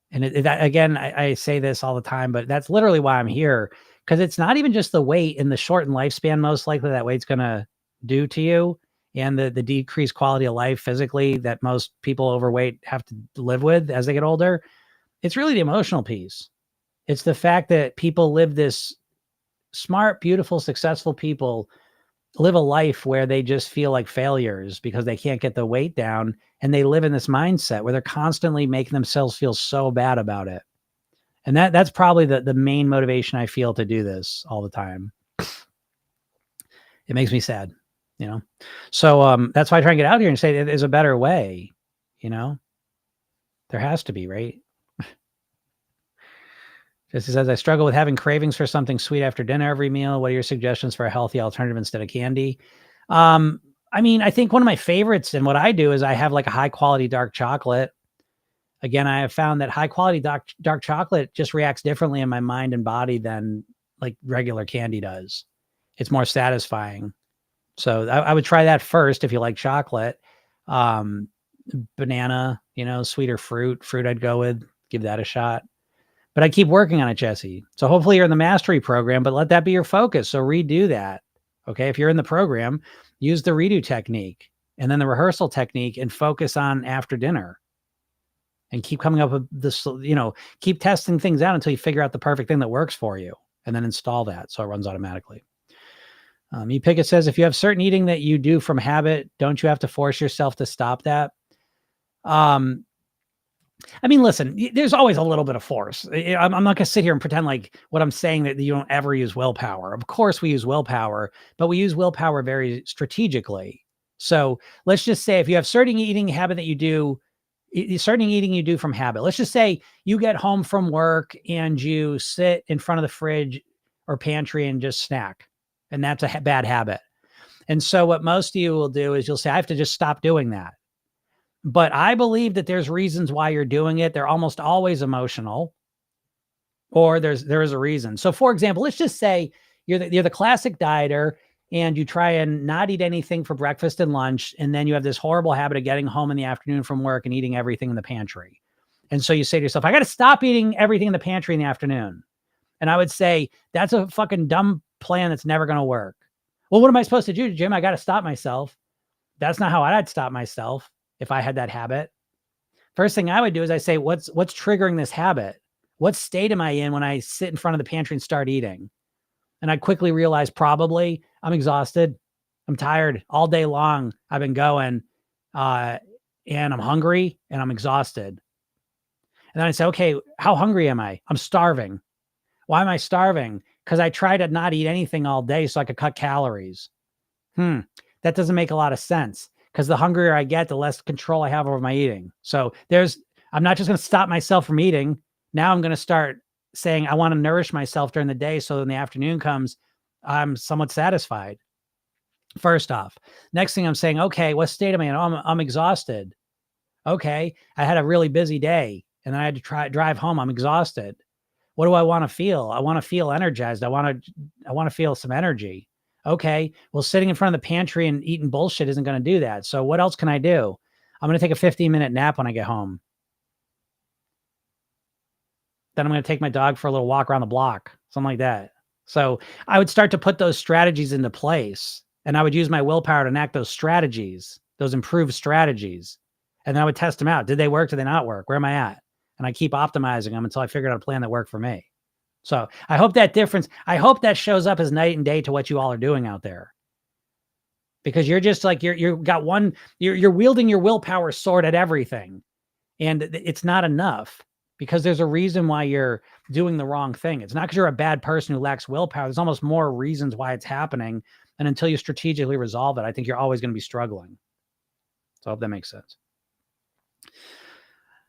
And again, I say this all the time, but that's literally why I'm here, because it's not even just the weight and the shortened lifespan, most likely, that weight's going to do to you, and the decreased quality of life physically that most people overweight have to live with as they get older. It's really the emotional piece. It's the fact that people live this smart, beautiful, successful people live a life where they just feel like failures because they can't get the weight down, and they live in this mindset where they're constantly making themselves feel so bad about it. And that's probably the main motivation I feel to do this all the time. It makes me sad, So that's why I try and get out here and say there's a better way, There has to be, right? Jesse says, I struggle with having cravings for something sweet after dinner every meal. What are your suggestions for a healthy alternative instead of candy? I think one of my favorites, and what I do, is I have like a high quality dark chocolate. Again, I have found that high quality dark chocolate just reacts differently in my mind and body than like regular candy does. It's more satisfying. So I would try that first if you like chocolate. Banana, sweeter fruit I'd go with, give that a shot. But I keep working on it, Jesse. So hopefully you're in the mastery program, but let that be your focus. So redo that. Okay. If you're in the program, use the redo technique and then the rehearsal technique, and focus on after dinner, and keep coming up with this, keep testing things out until you figure out the perfect thing that works for you, and then install that so it runs automatically. Pickett says, if you have certain eating that you do from habit, don't you have to force yourself to stop that? Listen, there's always a little bit of force. I'm not going to sit here and pretend like what I'm saying that you don't ever use willpower. Of course we use willpower, but we use willpower very strategically. So let's just say if you have certain eating habit that you do, certain eating you do from habit. Let's just say you get home from work and you sit in front of the fridge or pantry and just snack. And that's a bad habit. And so what most of you will do is you'll say, I have to just stop doing that. But I believe that there's reasons why you're doing it. They're almost always emotional, or there is a reason. So for example, let's just say you're the classic dieter and you try and not eat anything for breakfast and lunch, and then you have this horrible habit of getting home in the afternoon from work and eating everything in the pantry. And so you say to yourself, I got to stop eating everything in the pantry in the afternoon. And I would say, that's a fucking dumb plan that's never going to work. Well, what am I supposed to do, Jim? I got to stop myself. That's not how I'd stop myself if I had that habit. First thing I would do is I say, what's triggering this habit? What state am I in when I sit in front of the pantry and start eating? And I quickly realized probably I'm exhausted. I'm tired all day long. I've been going and I'm hungry and I'm exhausted. And then I say, okay, how hungry am I? I'm starving. Why am I starving? Because I try to not eat anything all day so I could cut calories. That doesn't make a lot of sense, because the hungrier I get, the less control I have over my eating. So I'm not just going to stop myself from eating. Now I'm going to start saying I want to nourish myself during the day, so when the afternoon comes, I'm somewhat satisfied. First off, next thing I'm saying, okay, what state am I in? Oh, I'm exhausted. Okay, I had a really busy day and then I had to drive home. I'm exhausted. What do I want to feel? I want to feel energized. I want to feel some energy. Okay, well, sitting in front of the pantry and eating bullshit isn't going to do that. So what else can I do? I'm going to take a 15-minute nap when I get home. Then I'm going to take my dog for a little walk around the block, something like that. So I would start to put those strategies into place, and I would use my willpower to enact those strategies, those improved strategies. And then I would test them out. Did they work? Did they not work? Where am I at? And I keep optimizing them until I figured out a plan that worked for me. So I hope that shows up as night and day to what you all are doing out there. Because you're just like, you're wielding your willpower sword at everything. And it's not enough, because there's a reason why you're doing the wrong thing. It's not because you're a bad person who lacks willpower. There's almost more reasons why it's happening. And until you strategically resolve it, I think you're always going to be struggling. So I hope that makes sense.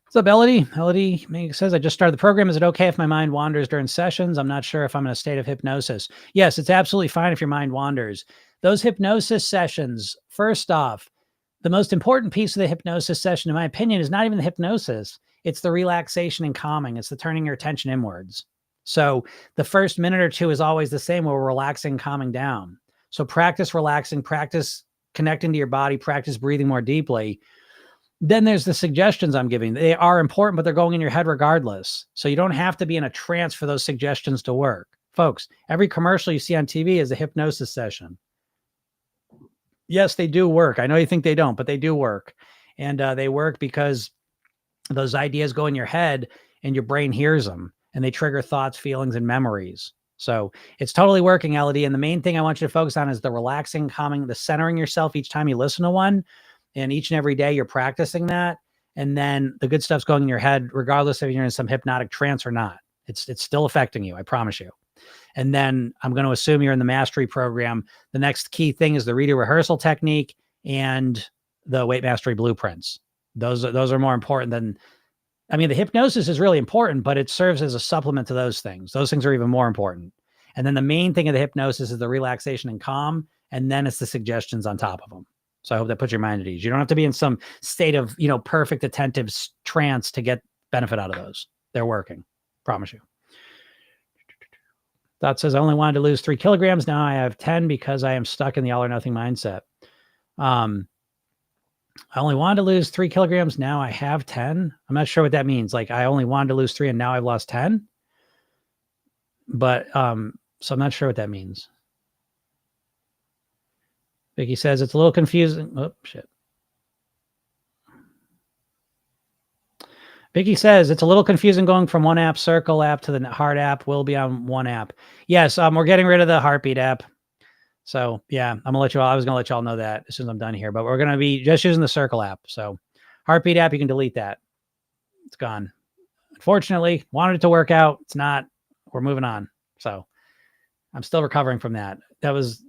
What's up, Elodie? Elodie says, I just started the program. Is it okay if my mind wanders during sessions? I'm not sure if I'm in a state of hypnosis. Yes, it's absolutely fine if your mind wanders. Those hypnosis sessions, first off, the most important piece of the hypnosis session, in my opinion, is not even the hypnosis. It's the relaxation and calming. It's the turning your attention inwards. So the first minute or two is always the same, where we're relaxing, calming down. So practice relaxing, practice connecting to your body, practice breathing more deeply. Then there's the suggestions I'm giving. They are important, but they're going in your head regardless. So you don't have to be in a trance for those suggestions to work. Folks, every commercial you see on TV is a hypnosis session. Yes, they do work. I know you think they don't, but they do work. And they work because those ideas go in your head and your brain hears them, and they trigger thoughts, feelings, and memories. So it's totally working, Elodie. And the main thing I want you to focus on is the relaxing, calming, the centering yourself each time you listen to one. And each and every day you're practicing that. And then the good stuff's going in your head, regardless if you're in some hypnotic trance or not. It's still affecting you, I promise you. And then I'm going to assume you're in the mastery program. The next key thing is the redo rehearsal technique and the weight mastery blueprints. Those are more important than, I mean, the hypnosis is really important, but it serves as a supplement to those things. Those things are even more important. And then the main thing of the hypnosis is the relaxation and calm. And then it's the suggestions on top of them. So I hope that puts your mind at ease. You don't have to be in some state of, perfect attentive trance to get benefit out of those. They're working. Promise you. Dot says, I only wanted to lose 3 kilograms. Now I have 10 because I am stuck in the all or nothing mindset. I only wanted to lose 3 kilograms. Now I have 10. I'm not sure what that means. Like, I only wanted to lose 3 and now I've lost 10. But, so I'm not sure what that means. Vicky says it's a little confusing. Oh, shit. Vicky says it's a little confusing going from one app, Circle app, to the Heart app. Will be on one app. Yes, we're getting rid of the Heartbeat app. So yeah, I was going to let y'all know that as soon as I'm done here, but we're going to be just using the Circle app. So Heartbeat app, you can delete that. It's gone. Unfortunately, wanted it to work out. It's not. We're moving on. So I'm still recovering from that. That was,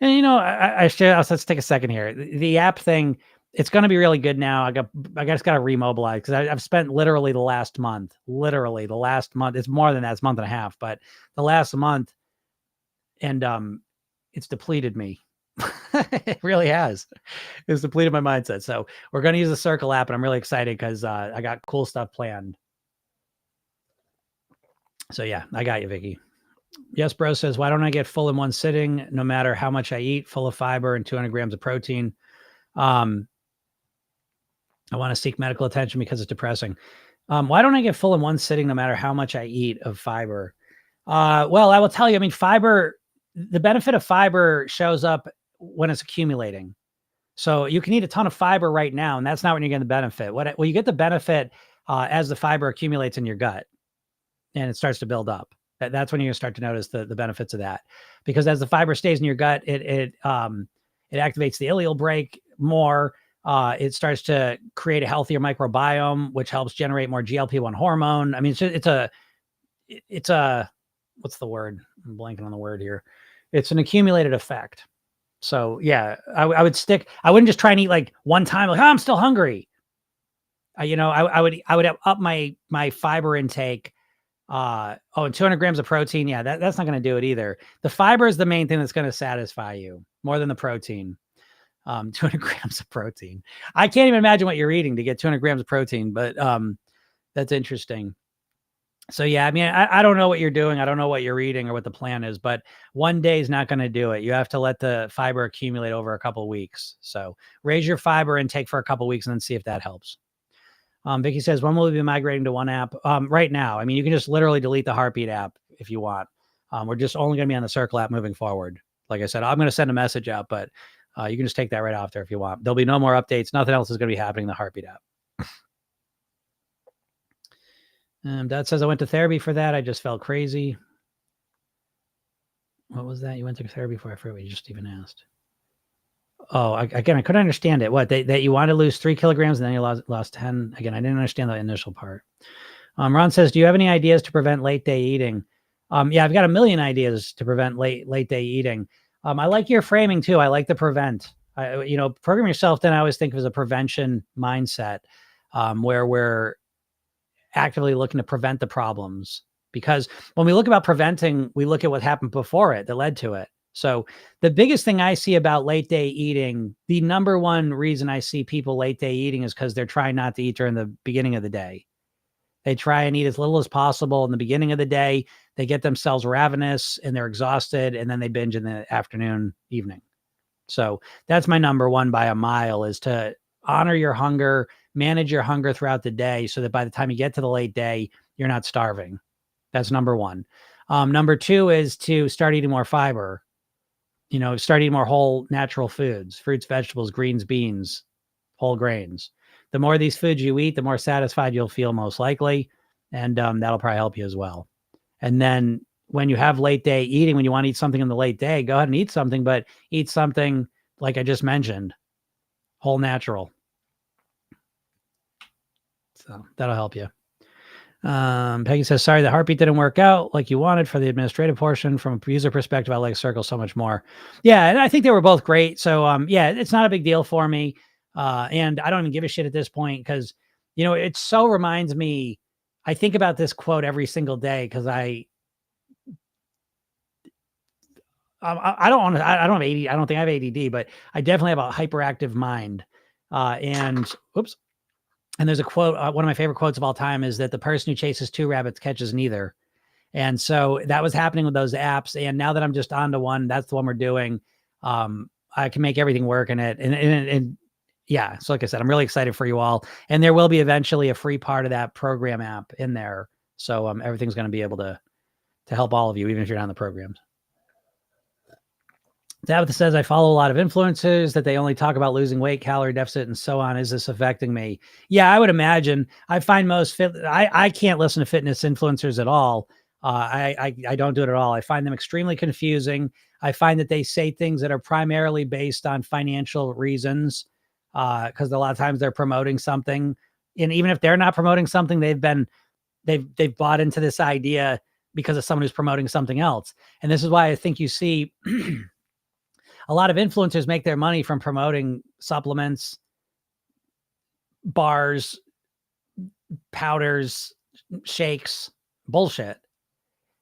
and let's take a second here. The app thing, it's going to be really good now. I just got to remobilize, because I've spent literally the last month. It's more than that. It's a month and a half, but the last month, and it's depleted me. It really has. It's depleted my mindset. So we're going to use the Circle app, and I'm really excited because I got cool stuff planned. So yeah, I got you, Vicky. Yes, bro says, why don't I get full in one sitting, no matter how much I eat, full of fiber and 200 grams of protein? I want to seek medical attention because it's depressing. Why don't I get full in one sitting, no matter how much I eat of fiber? Well, I will tell you, I mean, fiber, the benefit of fiber shows up when it's accumulating. So you can eat a ton of fiber right now, and that's not when you're getting the benefit. Well, you get the benefit as the fiber accumulates in your gut and it starts to build up. That's when you're gonna start to notice the benefits of that, because as the fiber stays in your gut, it activates the ileal brake more. It starts to create a healthier microbiome, which helps generate more GLP-1 hormone. I mean, it's a what's the word? I'm blanking on the word here. It's an accumulated effect. So yeah, I would stick. I wouldn't just try and eat like one time, like, oh, I'm still hungry. I would up my fiber intake. And 200 grams of protein. Yeah, that's not going to do it either. The fiber is the main thing that's going to satisfy you more than the protein. 200 grams of protein. I can't even imagine what you're eating to get 200 grams of protein, but that's interesting. So yeah, I mean, I don't know what you're doing. I don't know what you're eating or what the plan is, but one day is not going to do it. You have to let the fiber accumulate over a couple of weeks. So raise your fiber intake for a couple of weeks and then see if that helps. Vicky says, when will we be migrating to one app? Right now. I mean, you can just literally delete the Heartbeat app if you want. We're just only going to be on the Circle app moving forward. Like I said, I'm going to send a message out, but you can just take that right off there if you want. There'll be no more updates. Nothing else is going to be happening in the Heartbeat app. Dad says, I went to therapy for that. I just felt crazy. What was that? You went to therapy for? I forget what you just even asked. Oh, again, I couldn't understand it. What, that you want to lose 3 kilograms and then you lost 10? Again, I didn't understand the initial part. Ron says, do you have any ideas to prevent late day eating? Yeah, I've got a million ideas to prevent late day eating. I like your framing too. I like the prevent. Program yourself. Then I always think of as a prevention mindset, where we're actively looking to prevent the problems. Because when we look about preventing, we look at what happened before it that led to it. So the biggest thing I see about late day eating, the number one reason I see people late day eating is because they're trying not to eat during the beginning of the day. They try and eat as little as possible in the beginning of the day. They get themselves ravenous and they're exhausted, and then they binge in the afternoon, evening. So that's my number one by a mile, is to honor your hunger, manage your hunger throughout the day so that by the time you get to the late day, you're not starving. That's number one. Number two is to start eating more fiber. Start eating more whole natural foods, fruits, vegetables, greens, beans, whole grains. The more of these foods you eat, the more satisfied you'll feel, most likely. And that'll probably help you as well. And then when you have late day eating, when you want to eat something in the late day, go ahead and eat something, but eat something like I just mentioned, whole natural. So that'll help you. Peggy says, sorry, the Heartbeat didn't work out like you wanted for the administrative portion. From a user perspective, I like Circle so much more. Yeah, and I think they were both great. So yeah, it's not a big deal for me. And I don't even give a shit at this point because, it so reminds me, I think about this quote every single day because I don't have ADD. I don't think I have ADD, but I definitely have a hyperactive mind. And there's a quote, one of my favorite quotes of all time is that the person who chases 2 rabbits catches neither. And so that was happening with those apps. And now that I'm just onto one, that's the one we're doing. I can make everything work in it. And yeah, so like I said, I'm really excited for you all. And there will be eventually a free part of that program app in there. So everything's going to be able to help all of you, even if you're not in the programs. Tabitha says, I follow a lot of influencers that they only talk about losing weight, calorie deficit, and so on. Is this affecting me? Yeah, I would imagine. I find I can't listen to fitness influencers at all. I don't do it at all. I find them extremely confusing. I find that they say things that are primarily based on financial reasons, because a lot of times they're promoting something. And even if they're not promoting something, they've bought into this idea because of someone who's promoting something else. And this is why I think you see a lot of influencers make their money from promoting supplements, bars, powders, shakes, bullshit.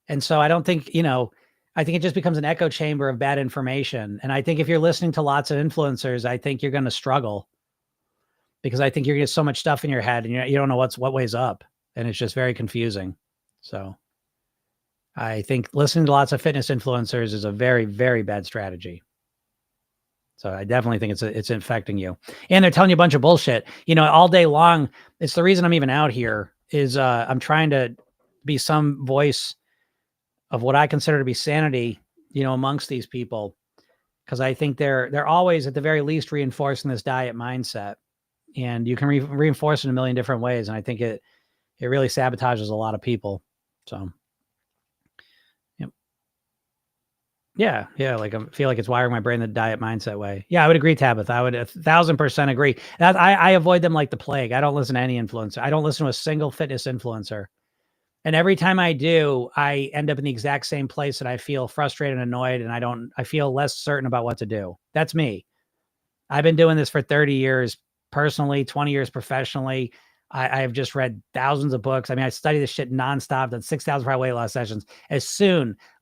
And so I don't think, I think it just becomes an echo chamber of bad information. And I think if you're listening to lots of influencers, I think you're going to struggle because I think you're going to get so much stuff in your head and you don't know what way's up. And it's just very confusing. So I think listening to lots of fitness influencers is a very, very bad strategy. So I definitely think it's infecting you. And they're telling you a bunch of bullshit, all day long. It's the reason I'm even out here is I'm trying to be some voice of what I consider to be sanity, amongst these people. Cause I think they're always at the very least reinforcing this diet mindset, and you can reinforce it in a million different ways. And I think it really sabotages a lot of people. So. Yeah. Like I feel like it's wiring my brain the diet mindset way. Yeah, I would agree, Tabitha. I would 1,000% agree. That I avoid them like the plague. I don't listen to any influencer. I don't listen to a single fitness influencer. And every time I do, I end up in the exact same place that I feel frustrated and annoyed, and I feel less certain about what to do. That's me. I've been doing this for 30 years personally, 20 years professionally. I have just read thousands of books. I mean, I study this shit nonstop, done 6,000 weight loss sessions.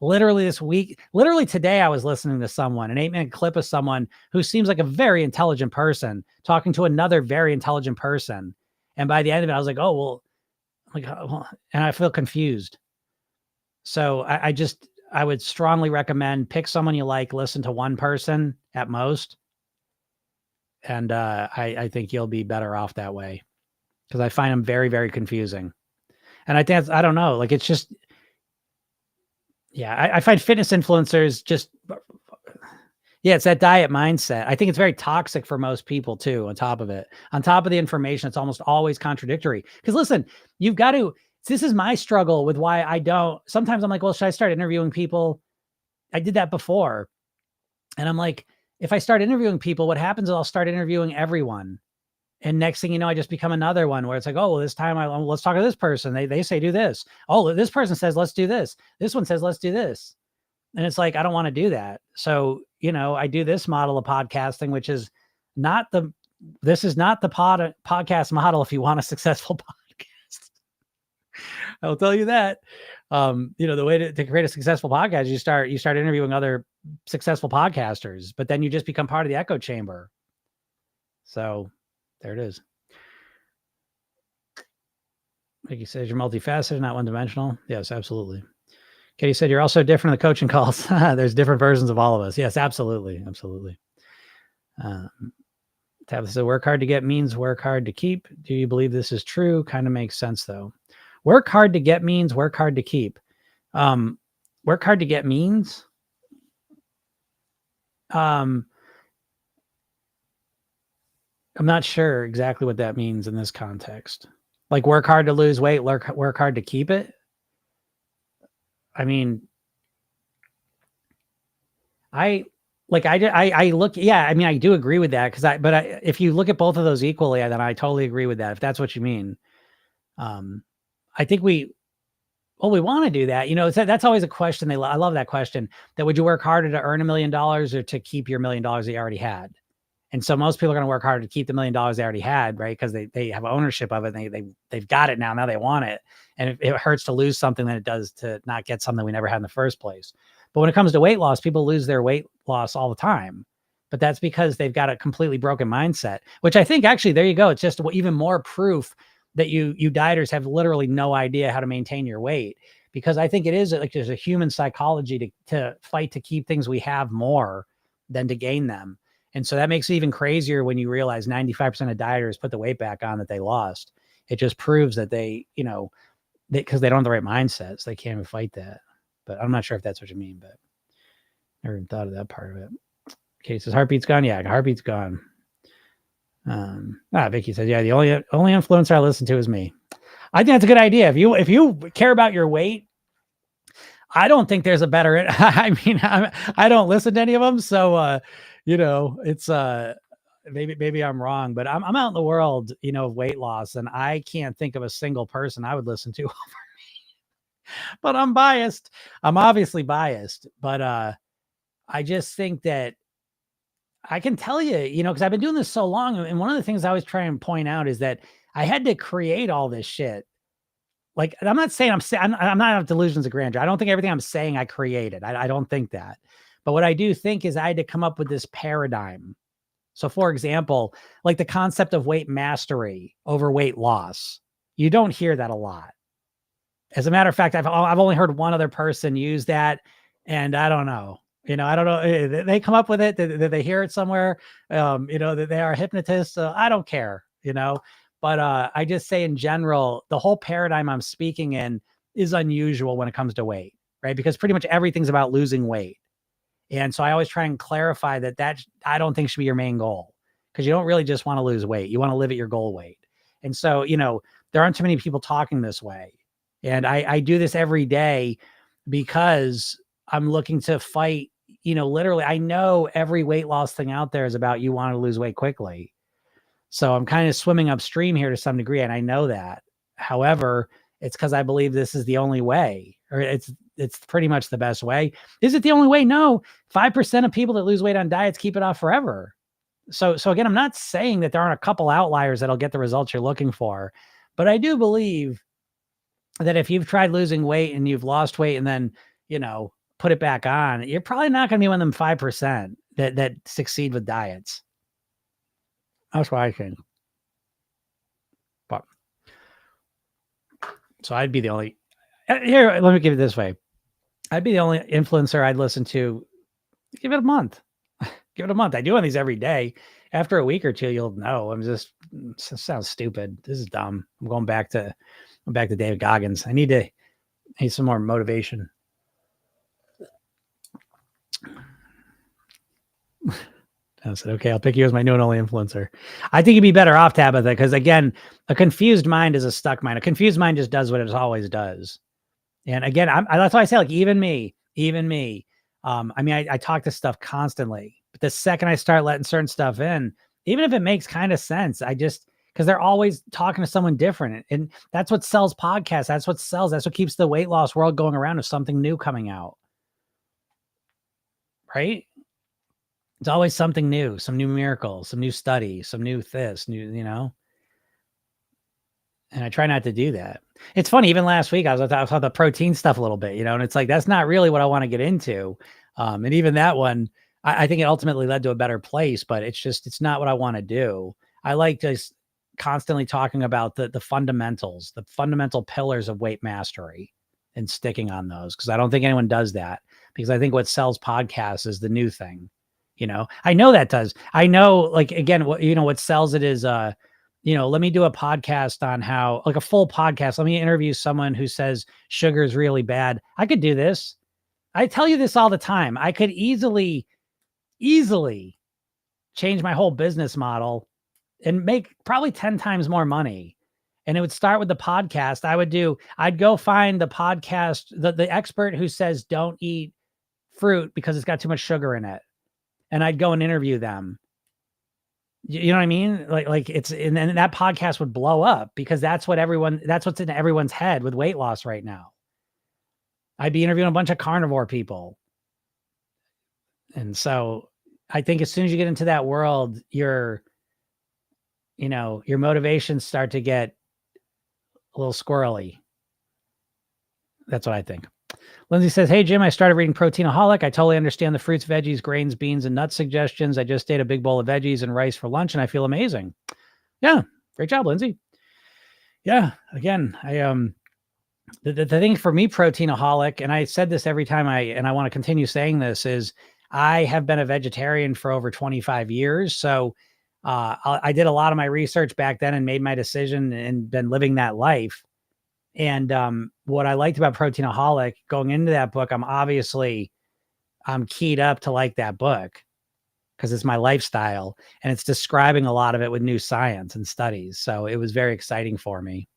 Literally this week, literally today, I was listening to someone, an 8-minute clip of someone who seems like a very intelligent person talking to another very intelligent person. And by the end of it, I was like, oh, well, and I feel confused. So I would strongly recommend pick someone you like, listen to one person at most. And I think you'll be better off that way, because I find them very, very confusing. And I think I don't know, like it's just, yeah, I find fitness influencers just, yeah, it's that diet mindset. I think it's very toxic for most people too. On top of the information, it's almost always contradictory. Because listen, you've got to. This is my struggle with why I don't. Sometimes I'm like, well, should I start interviewing people? I did that before, and I'm like, if I start interviewing people, what happens is I'll start interviewing everyone. And next thing you know, I just become another one where it's like, oh, well, this time let's talk to this person. They say, do this. Oh, this person says, let's do this. This one says, let's do this. And it's like, I don't want to do that. So, I do this model of podcasting, which is this is not the podcast model. If you want a successful podcast, I'll tell you that. The way to create a successful podcast, you start interviewing other successful podcasters, but then you just become part of the echo chamber. So there it is. Like you said, you're multifaceted, not one-dimensional. Yes, absolutely. Katie said, you're also different in the coaching calls. There's different versions of all of us. Yes, absolutely. Absolutely. Tabitha said, work hard to get means work hard to keep. Do you believe this is true? Kind of makes sense, though. Work hard to get means work hard to keep. Work hard to get means. I'm not sure exactly what that means in this context. Like work hard to lose weight, work hard to keep it. I mean, I look, yeah, I mean, I do agree with that if you look at both of those equally, then I totally agree with that. If that's what you mean. I think we want to do that. That's always a question. I love that question, that would you work harder to earn $1 million or to keep your $1 million that you already had? And so most people are going to work harder to keep the $1 million they already had, right? Because they have ownership of it. And they've got it now. Now they want it. And it hurts to lose something than it does to not get something we never had in the first place. But when it comes to weight loss, people lose their weight loss all the time. But that's because they've got a completely broken mindset, which I think actually, there you go. It's just even more proof that you dieters have literally no idea how to maintain your weight. Because I think it is like there's a human psychology to fight to keep things we have more than to gain them. And so that makes it even crazier when you realize 95% of dieters put the weight back on that they lost. It just proves that because they don't have the right mindsets, they can't even fight that. But I'm not sure if that's what you mean, but never even thought of that part of it. Okay, says heartbeat's gone. Yeah, heartbeat's gone. Vicky says, yeah, the only influencer I listen to is me. I think that's a good idea. If you care about your weight, I don't think there's a better. I mean, I don't listen to any of them, so it's maybe I'm wrong, but I'm out in the world, of weight loss, and I can't think of a single person I would listen to over me. But I'm biased. I'm obviously biased, but I just think that I can tell you, because I've been doing this so long, and one of the things I always try and point out is that I had to create all this shit. Like, I'm not saying I'm not have delusions of grandeur. I don't think everything I'm saying I created. I don't think that. But what I do think is I had to come up with this paradigm. So, for example, like the concept of weight mastery over weight loss, you don't hear that a lot. As a matter of fact, I've only heard one other person use that, and I don't know. I don't know. They come up with it. They hear it somewhere. That they are hypnotists. So I don't care. But I just say in general, the whole paradigm I'm speaking in is unusual when it comes to weight, right? Because pretty much everything's about losing weight. And so I always try and clarify that I don't think should be your main goal, because you don't really just want to lose weight. You want to live at your goal weight. And so, there aren't too many people talking this way. And I do this every day because I'm looking to fight, literally, I know every weight loss thing out there is about you want to lose weight quickly. So I'm kind of swimming upstream here to some degree, and I know that. However, it's because I believe this is the only way, or it's pretty much the best way. Is it the only way? No. 5% of people that lose weight on diets keep it off forever. So again, I'm not saying that there aren't a couple outliers that'll get the results you're looking for, but I do believe that if you've tried losing weight and you've lost weight and then, put it back on, you're probably not going to be one of them 5% that succeed with diets. That's what I think. But so I'd be the only here. Let me give it this way. I'd be the only influencer I'd listen to. Give it a month. Give it a month. I do one of these every day. After a week or two, you'll know. It sounds stupid. This is dumb. I'm going back to David Goggins. I need some more motivation. I said, okay, I'll pick you as my new and only influencer. I think you'd be better off, Tabitha, because again, a confused mind is a stuck mind. A confused mind just does what it always does. And again, that's why I say, like, even me. I talk this stuff constantly, but the second I start letting certain stuff in, even if it makes kind of sense, because they're always talking to someone different. And that's what sells podcasts. That's what sells. That's what keeps the weight loss world going around, is something new coming out. Right? It's always something new, some new miracle, some new study, some new this, new. And I try not to do that. It's funny, even last week, I was talking the protein stuff a little bit, and it's like, that's not really what I want to get into. And even that one, I think it ultimately led to a better place, but it's not what I want to do. I like just constantly talking about the fundamentals, the fundamental pillars of weight mastery, and sticking on those, because I don't think anyone does that, because I think what sells podcasts is the new thing. I know that does. I know, like, again, what sells it is, let me do a podcast on how, like, a full podcast. Let me interview someone who says sugar is really bad. I could do this. I tell you this all the time. I could easily change my whole business model and make probably 10 times more money. And it would start with the podcast. I'd go find the podcast, the expert who says don't eat fruit because it's got too much sugar in it. And I'd go and interview them. You know what I mean? Like it's, and then that podcast would blow up, because that's what's in everyone's head with weight loss right now. I'd be interviewing a bunch of carnivore people. And so I think as soon as you get into that world, your motivations start to get a little squirrely. That's what I think. Lindsay says, hey, Jim, I started reading Proteinaholic. I totally understand the fruits, veggies, grains, beans, and nuts suggestions. I just ate a big bowl of veggies and rice for lunch, and I feel amazing. Yeah, great job, Lindsay. Yeah, again, the thing for me, Proteinaholic, and I said this every time I want to continue saying this, is I have been a vegetarian for over 25 years. So I did a lot of my research back then and made my decision and been living that life. And what I liked about Proteinaholic, going into that book, I'm keyed up to like that book, because it's my lifestyle and it's describing a lot of it with new science and studies. So it was very exciting for me.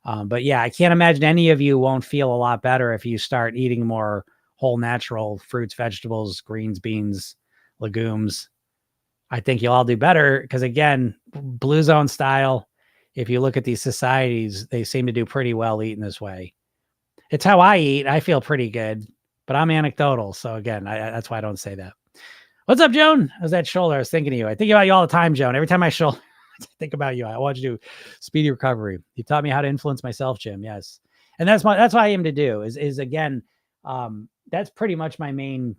But yeah, I can't imagine any of you won't feel a lot better if you start eating more whole natural fruits, vegetables, greens, beans, legumes. I think you'll all do better, because again, Blue Zone style, if you look at these societies, they seem to do pretty well eating this way. It's how I eat. I feel pretty good, but I'm anecdotal. So again, that's why I don't say that. What's up, Joan? How's that shoulder? I was thinking of you. I think about you all the time, Joan. Every time I think about you. I want you to do speedy recovery. You taught me how to influence myself, Jim. Yes. And that's what I aim to do is again, that's pretty much my main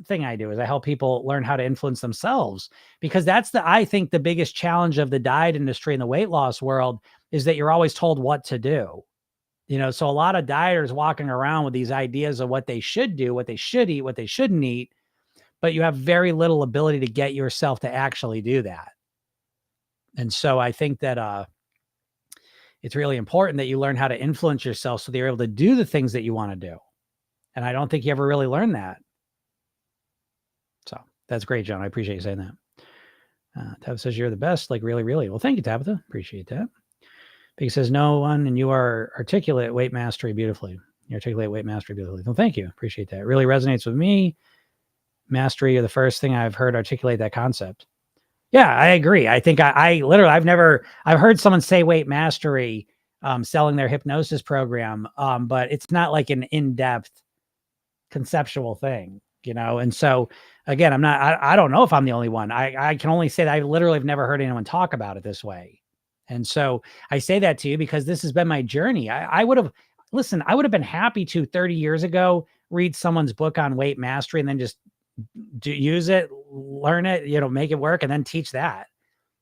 thing I do, is I help people learn how to influence themselves, because I think the biggest challenge of the diet industry and the weight loss world is that you're always told what to do. So a lot of dieters walking around with these ideas of what they should do, what they should eat, what they shouldn't eat, but you have very little ability to get yourself to actually do that. And so I think that it's really important that you learn how to influence yourself so that you're able to do the things that you want to do. And I don't think you ever really learn that. So that's great, John. I appreciate you saying that. Tabitha says you're the best, like really, really. Well, thank you, Tabitha. Appreciate that. He says, no one, and you are articulate weight mastery beautifully. You articulate weight mastery beautifully. Well, thank you. Appreciate that. It really resonates with me. Mastery are the first thing I've heard articulate that concept. Yeah, I agree. I think I literally, I've heard someone say weight mastery, selling their hypnosis program. But it's not like an in-depth conceptual thing, And so again, I don't know if I'm the only one. I can only say that I literally have never heard anyone talk about it this way. And so I say that to you because this has been my journey. I would have been happy to 30 years ago, read someone's book on weight mastery and then just use it, learn it, make it work and then teach that.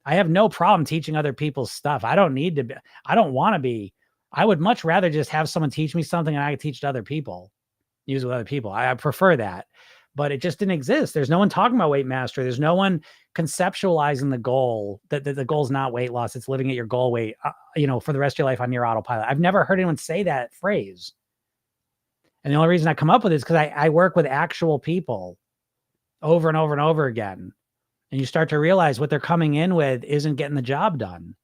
I have no problem teaching other people's stuff. I don't need to be, I don't want to be, I would much rather just have someone teach me something and I could teach to other people, use with other people. I prefer that, but it just didn't exist. There's no one talking about weight mastery. There's no one conceptualizing the goal that the goal is not weight loss. It's living at your goal weight, for the rest of your life on your autopilot. I've never heard anyone say that phrase. And the only reason I come up with it is because I work with actual people over and over and over again. And you start to realize what they're coming in with isn't getting the job done.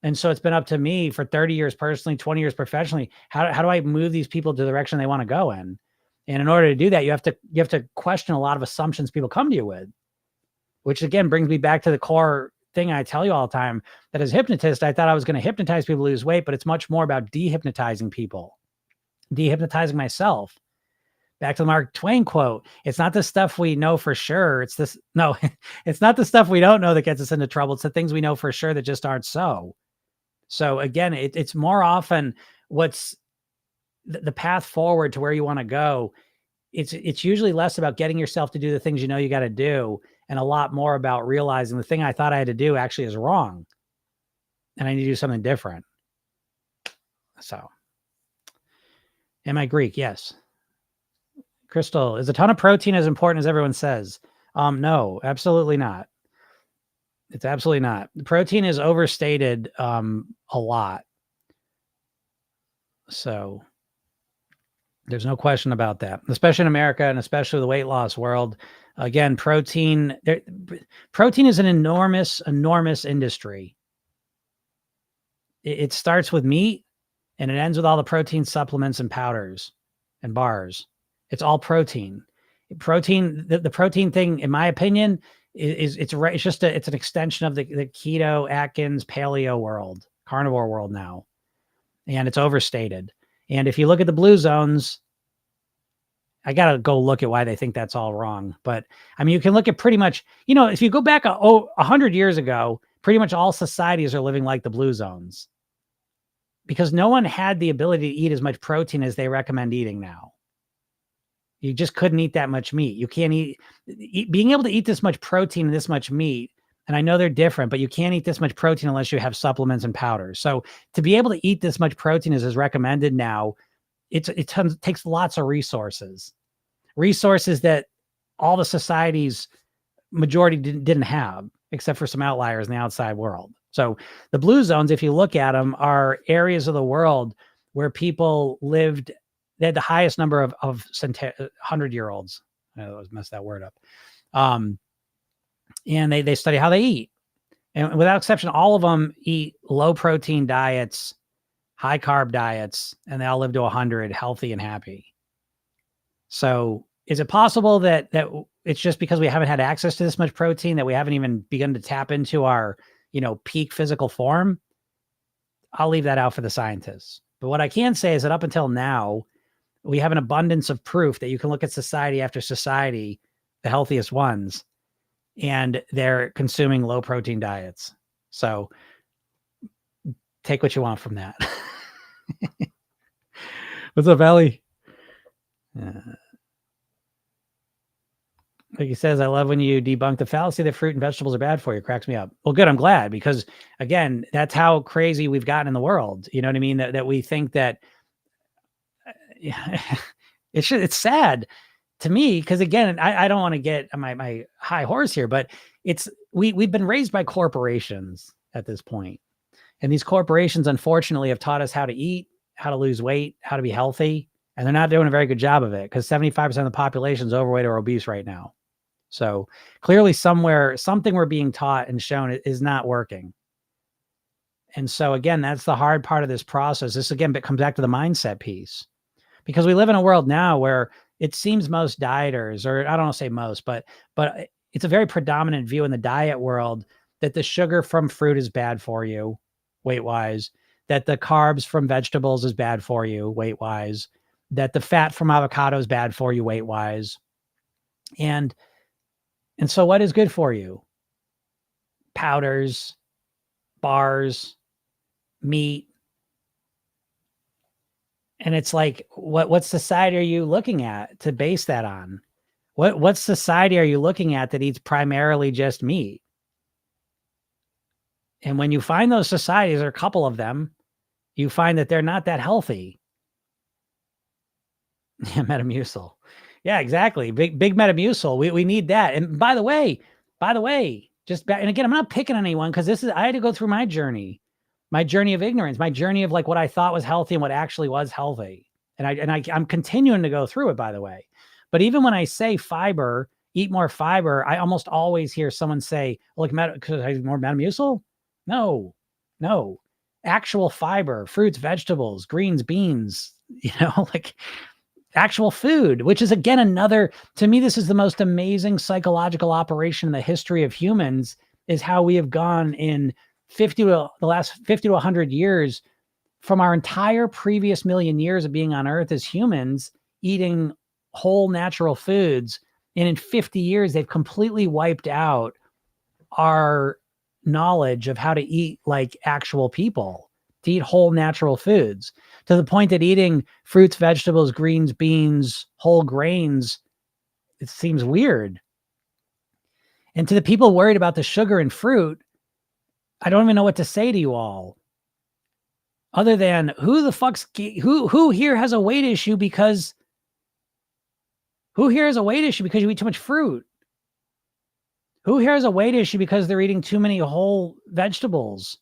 And so it's been up to me for 30 years personally, 20 years professionally. How do I move these people to the direction they want to go in? And in order to do that, you have to question a lot of assumptions people come to you with, which again brings me back to the core thing I tell you all the time, that as a hypnotist, I thought I was going to hypnotize people to lose weight, but it's much more about dehypnotizing people, dehypnotizing myself. Back to the Mark Twain quote, it's not the stuff we know for sure. It's not the stuff we don't know that gets us into trouble. It's the things we know for sure that just aren't so. So again, it's more often what's the path forward to where you want to go. It's usually less about getting yourself to do the things you got to do, and a lot more about realizing the thing I thought I had to do actually is wrong, and I need to do something different. So, am I Greek? Yes. Crystal, is a ton of protein as important as everyone says? No, absolutely not. It's absolutely not. The protein is overstated a lot. So there's no question about that, especially in America and especially the weight loss world. Again, protein is an enormous, enormous industry. It starts with meat and it ends with all the protein supplements and powders and bars. It's all protein. The protein thing, in my opinion, it's an extension of the keto, Atkins, paleo world, carnivore world now. And it's overstated. And if you look at the blue zones, I got to go look at why they think that's all wrong. But I mean, you can look at pretty much, if you go back 100 years ago, pretty much all societies are living like the blue zones because no one had the ability to eat as much protein as they recommend eating now. You just couldn't eat that much meat. You can't being able to eat this much protein and this much meat. And I know they're different, but you can't eat this much protein unless you have supplements and powders. So to be able to eat this much protein as is recommended now, it takes lots of resources that all the societies majority didn't have, except for some outliers in the outside world. So the blue zones, if you look at them, are areas of the world where people lived. They had the highest number of 100-year-olds. I messed that word up. And they study how they eat. And without exception, all of them eat low protein diets, high carb diets, and they all live to 100, healthy and happy. So is it possible that it's just because we haven't had access to this much protein that we haven't even begun to tap into our, peak physical form? I'll leave that out for the scientists. But what I can say is that up until now, we have an abundance of proof that you can look at society after society, the healthiest ones, and they're consuming low protein diets. So take what you want from that. What's up, Ellie? Like he says, I love when you debunk the fallacy that fruit and vegetables are bad for you. It cracks me up. Well, good. I'm glad, because again, that's how crazy we've gotten in the world. You know what I mean? That we think that It's sad to me because, again, I don't want to get on my high horse here, but we've been raised by corporations at this point, and these corporations unfortunately have taught us how to eat, how to lose weight, how to be healthy, and they're not doing a very good job of it because 75% of the population is overweight or obese right now. So clearly something we're being taught and shown is not working. And so again, that's the hard part of this process. This again comes back to the mindset piece, because we live in a world now where it seems most dieters, or I don't want to say most, but it's a very predominant view in the diet world that the sugar from fruit is bad for you, weight-wise, that the carbs from vegetables is bad for you, weight-wise, that the fat from avocado is bad for you, weight-wise. And so what is good for you? Powders, bars, meat. And it's like, what society are you looking at to base that on? What society are you looking at that eats primarily just meat? And when you find those societies, or a couple of them, you find that they're not that healthy. Yeah, Metamucil. Yeah, exactly. Big Metamucil. We need that. And by the way, just back, and again, I'm not picking on anyone because I had to go through my journey of ignorance, my journey of like what I thought was healthy and what actually was healthy. And I'm continuing to go through it, by the way. But even when I say fiber, eat more fiber, I almost always hear someone say, look, because I have more Metamucil? No. Actual fiber, fruits, vegetables, greens, beans, like actual food, which is again to me, this is the most amazing psychological operation in the history of humans, is how we have gone in the last 50 to 100 years from our entire previous million years of being on Earth as humans, eating whole natural foods. And in 50 years, they've completely wiped out our knowledge of how to eat like actual people, to eat whole natural foods, to the point that eating fruits, vegetables, greens, beans, whole grains, it seems weird. And to the people worried about the sugar in fruit, I don't even know what to say to you all, other than who here has a weight issue because you eat too much fruit? Who here has a weight issue because they're eating too many whole vegetables?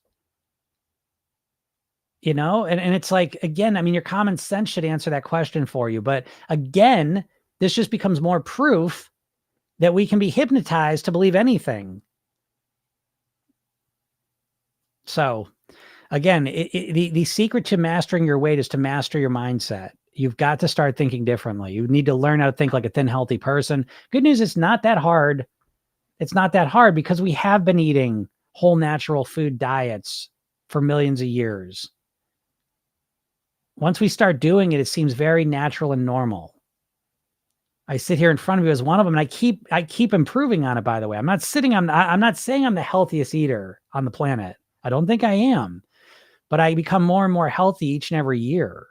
And it's like, again, I mean, your common sense should answer that question for you. But again, this just becomes more proof that we can be hypnotized to believe anything. So again, the secret to mastering your weight is to master your mindset. You've got to start thinking differently. You need to learn how to think like a thin, healthy person. Good news, it's not that hard. It's not that hard because we have been eating whole natural food diets for millions of years. Once we start doing it, it seems very natural and normal. I sit here in front of you as one of them, and I keep improving on it, by the way. I'm not saying I'm the healthiest eater on the planet. I don't think I am, but I become more and more healthy each and every year.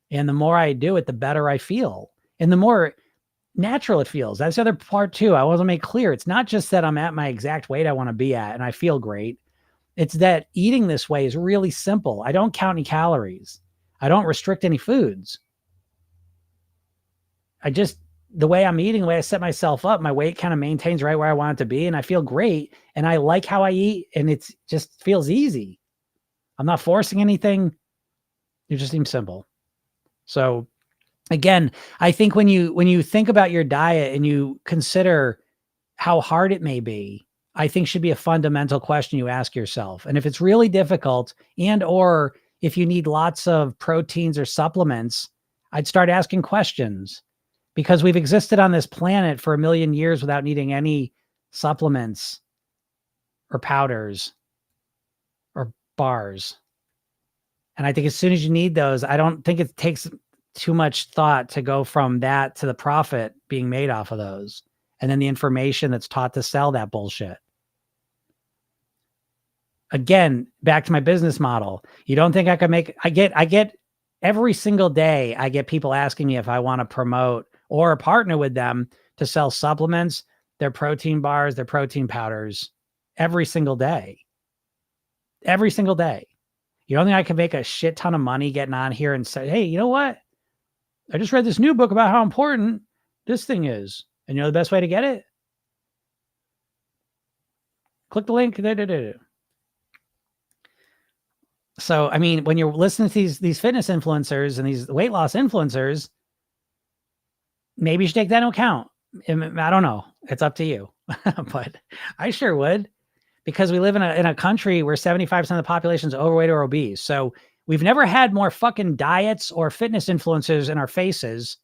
And the more I do it, the better I feel. And the more natural it feels. That's the other part too. I want to make clear. It's not just that I'm at my exact weight I want to be at and I feel great. It's that eating this way is really simple. I don't count any calories. I don't restrict any foods. The way I'm eating, the way I set myself up, my weight kind of maintains right where I want it to be. And I feel great. And I like how I eat. And it just feels easy. I'm not forcing anything. It just seems simple. So again, I think when you think about your diet and you consider how hard it may be, I think should be a fundamental question you ask yourself. And if it's really difficult, and or if you need lots of proteins or supplements, I'd start asking questions, because we've existed on this planet for 1 million years without needing any supplements or powders or bars. And I think as soon as you need those, I don't think it takes too much thought to go from that to the profit being made off of those. And then the information that's taught to sell that bullshit. Again, back to my business model. You don't think I could I get every single day, I get people asking me if I want to promote or partner with them to sell supplements, their protein bars, their protein powders, every single day. Every single day. You don't think I can make a shit ton of money getting on here and say, hey, you know what? I just read this new book about how important this thing is. And you know the best way to get it? Click the link. So, I mean, when you're listening to these fitness influencers and these weight loss influencers, maybe you should take that into account. I don't know. It's up to you. But I sure would, because we live in a country where 75% of the population is overweight or obese. So we've never had more fucking diets or fitness influencers in our faces.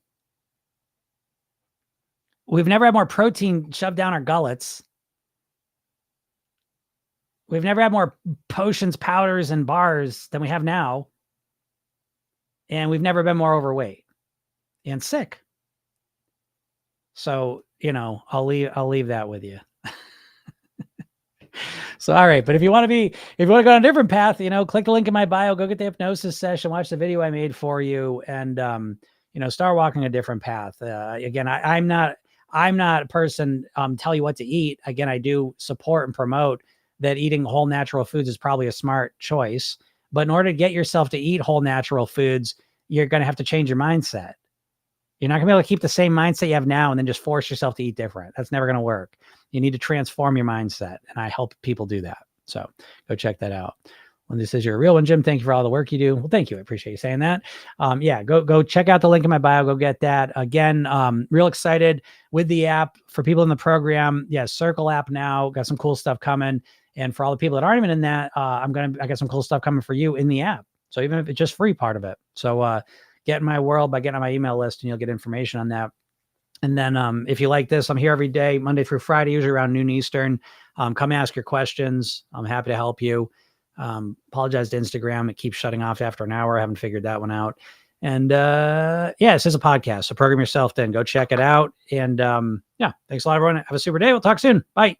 We've never had more protein shoved down our gullets. We've never had more potions, powders, and bars than we have now. And we've never been more overweight and sick. So, you know, I'll leave that with you. So, all right. But if you want to go on a different path, you know, click the link in my bio, go get the hypnosis session, watch the video I made for you, and, you know, start walking a different path. Again, I'm not a person, tell you what to eat. Again, I do support and promote that eating whole natural foods is probably a smart choice. But in order to get yourself to eat whole natural foods, you're going to have to change your mindset. You're not going to be able to keep the same mindset you have now and then just force yourself to eat different. That's never going to work. You need to transform your mindset, and I help people do that. So go check that out. When this is your real one, Jim, thank you for all the work you do. Well, thank you. I appreciate you saying that. Yeah, go check out the link in my bio. Go get that. Again, real excited with the app for people in the program. Yeah, Circle app now. Got some cool stuff coming. And for all the people that aren't even in that, I got some cool stuff coming for you in the app. So even if it's just free part of it. So get in my world by getting on my email list, and you'll get information on that. And then if you like this, I'm here every day, Monday through Friday, usually around noon Eastern. Come ask your questions. I'm happy to help you. Apologize to Instagram. It keeps shutting off after an hour. I haven't figured that one out. And yeah, this is a podcast. So program yourself then. Go check it out. And yeah, thanks a lot, everyone. Have a super day. We'll talk soon. Bye.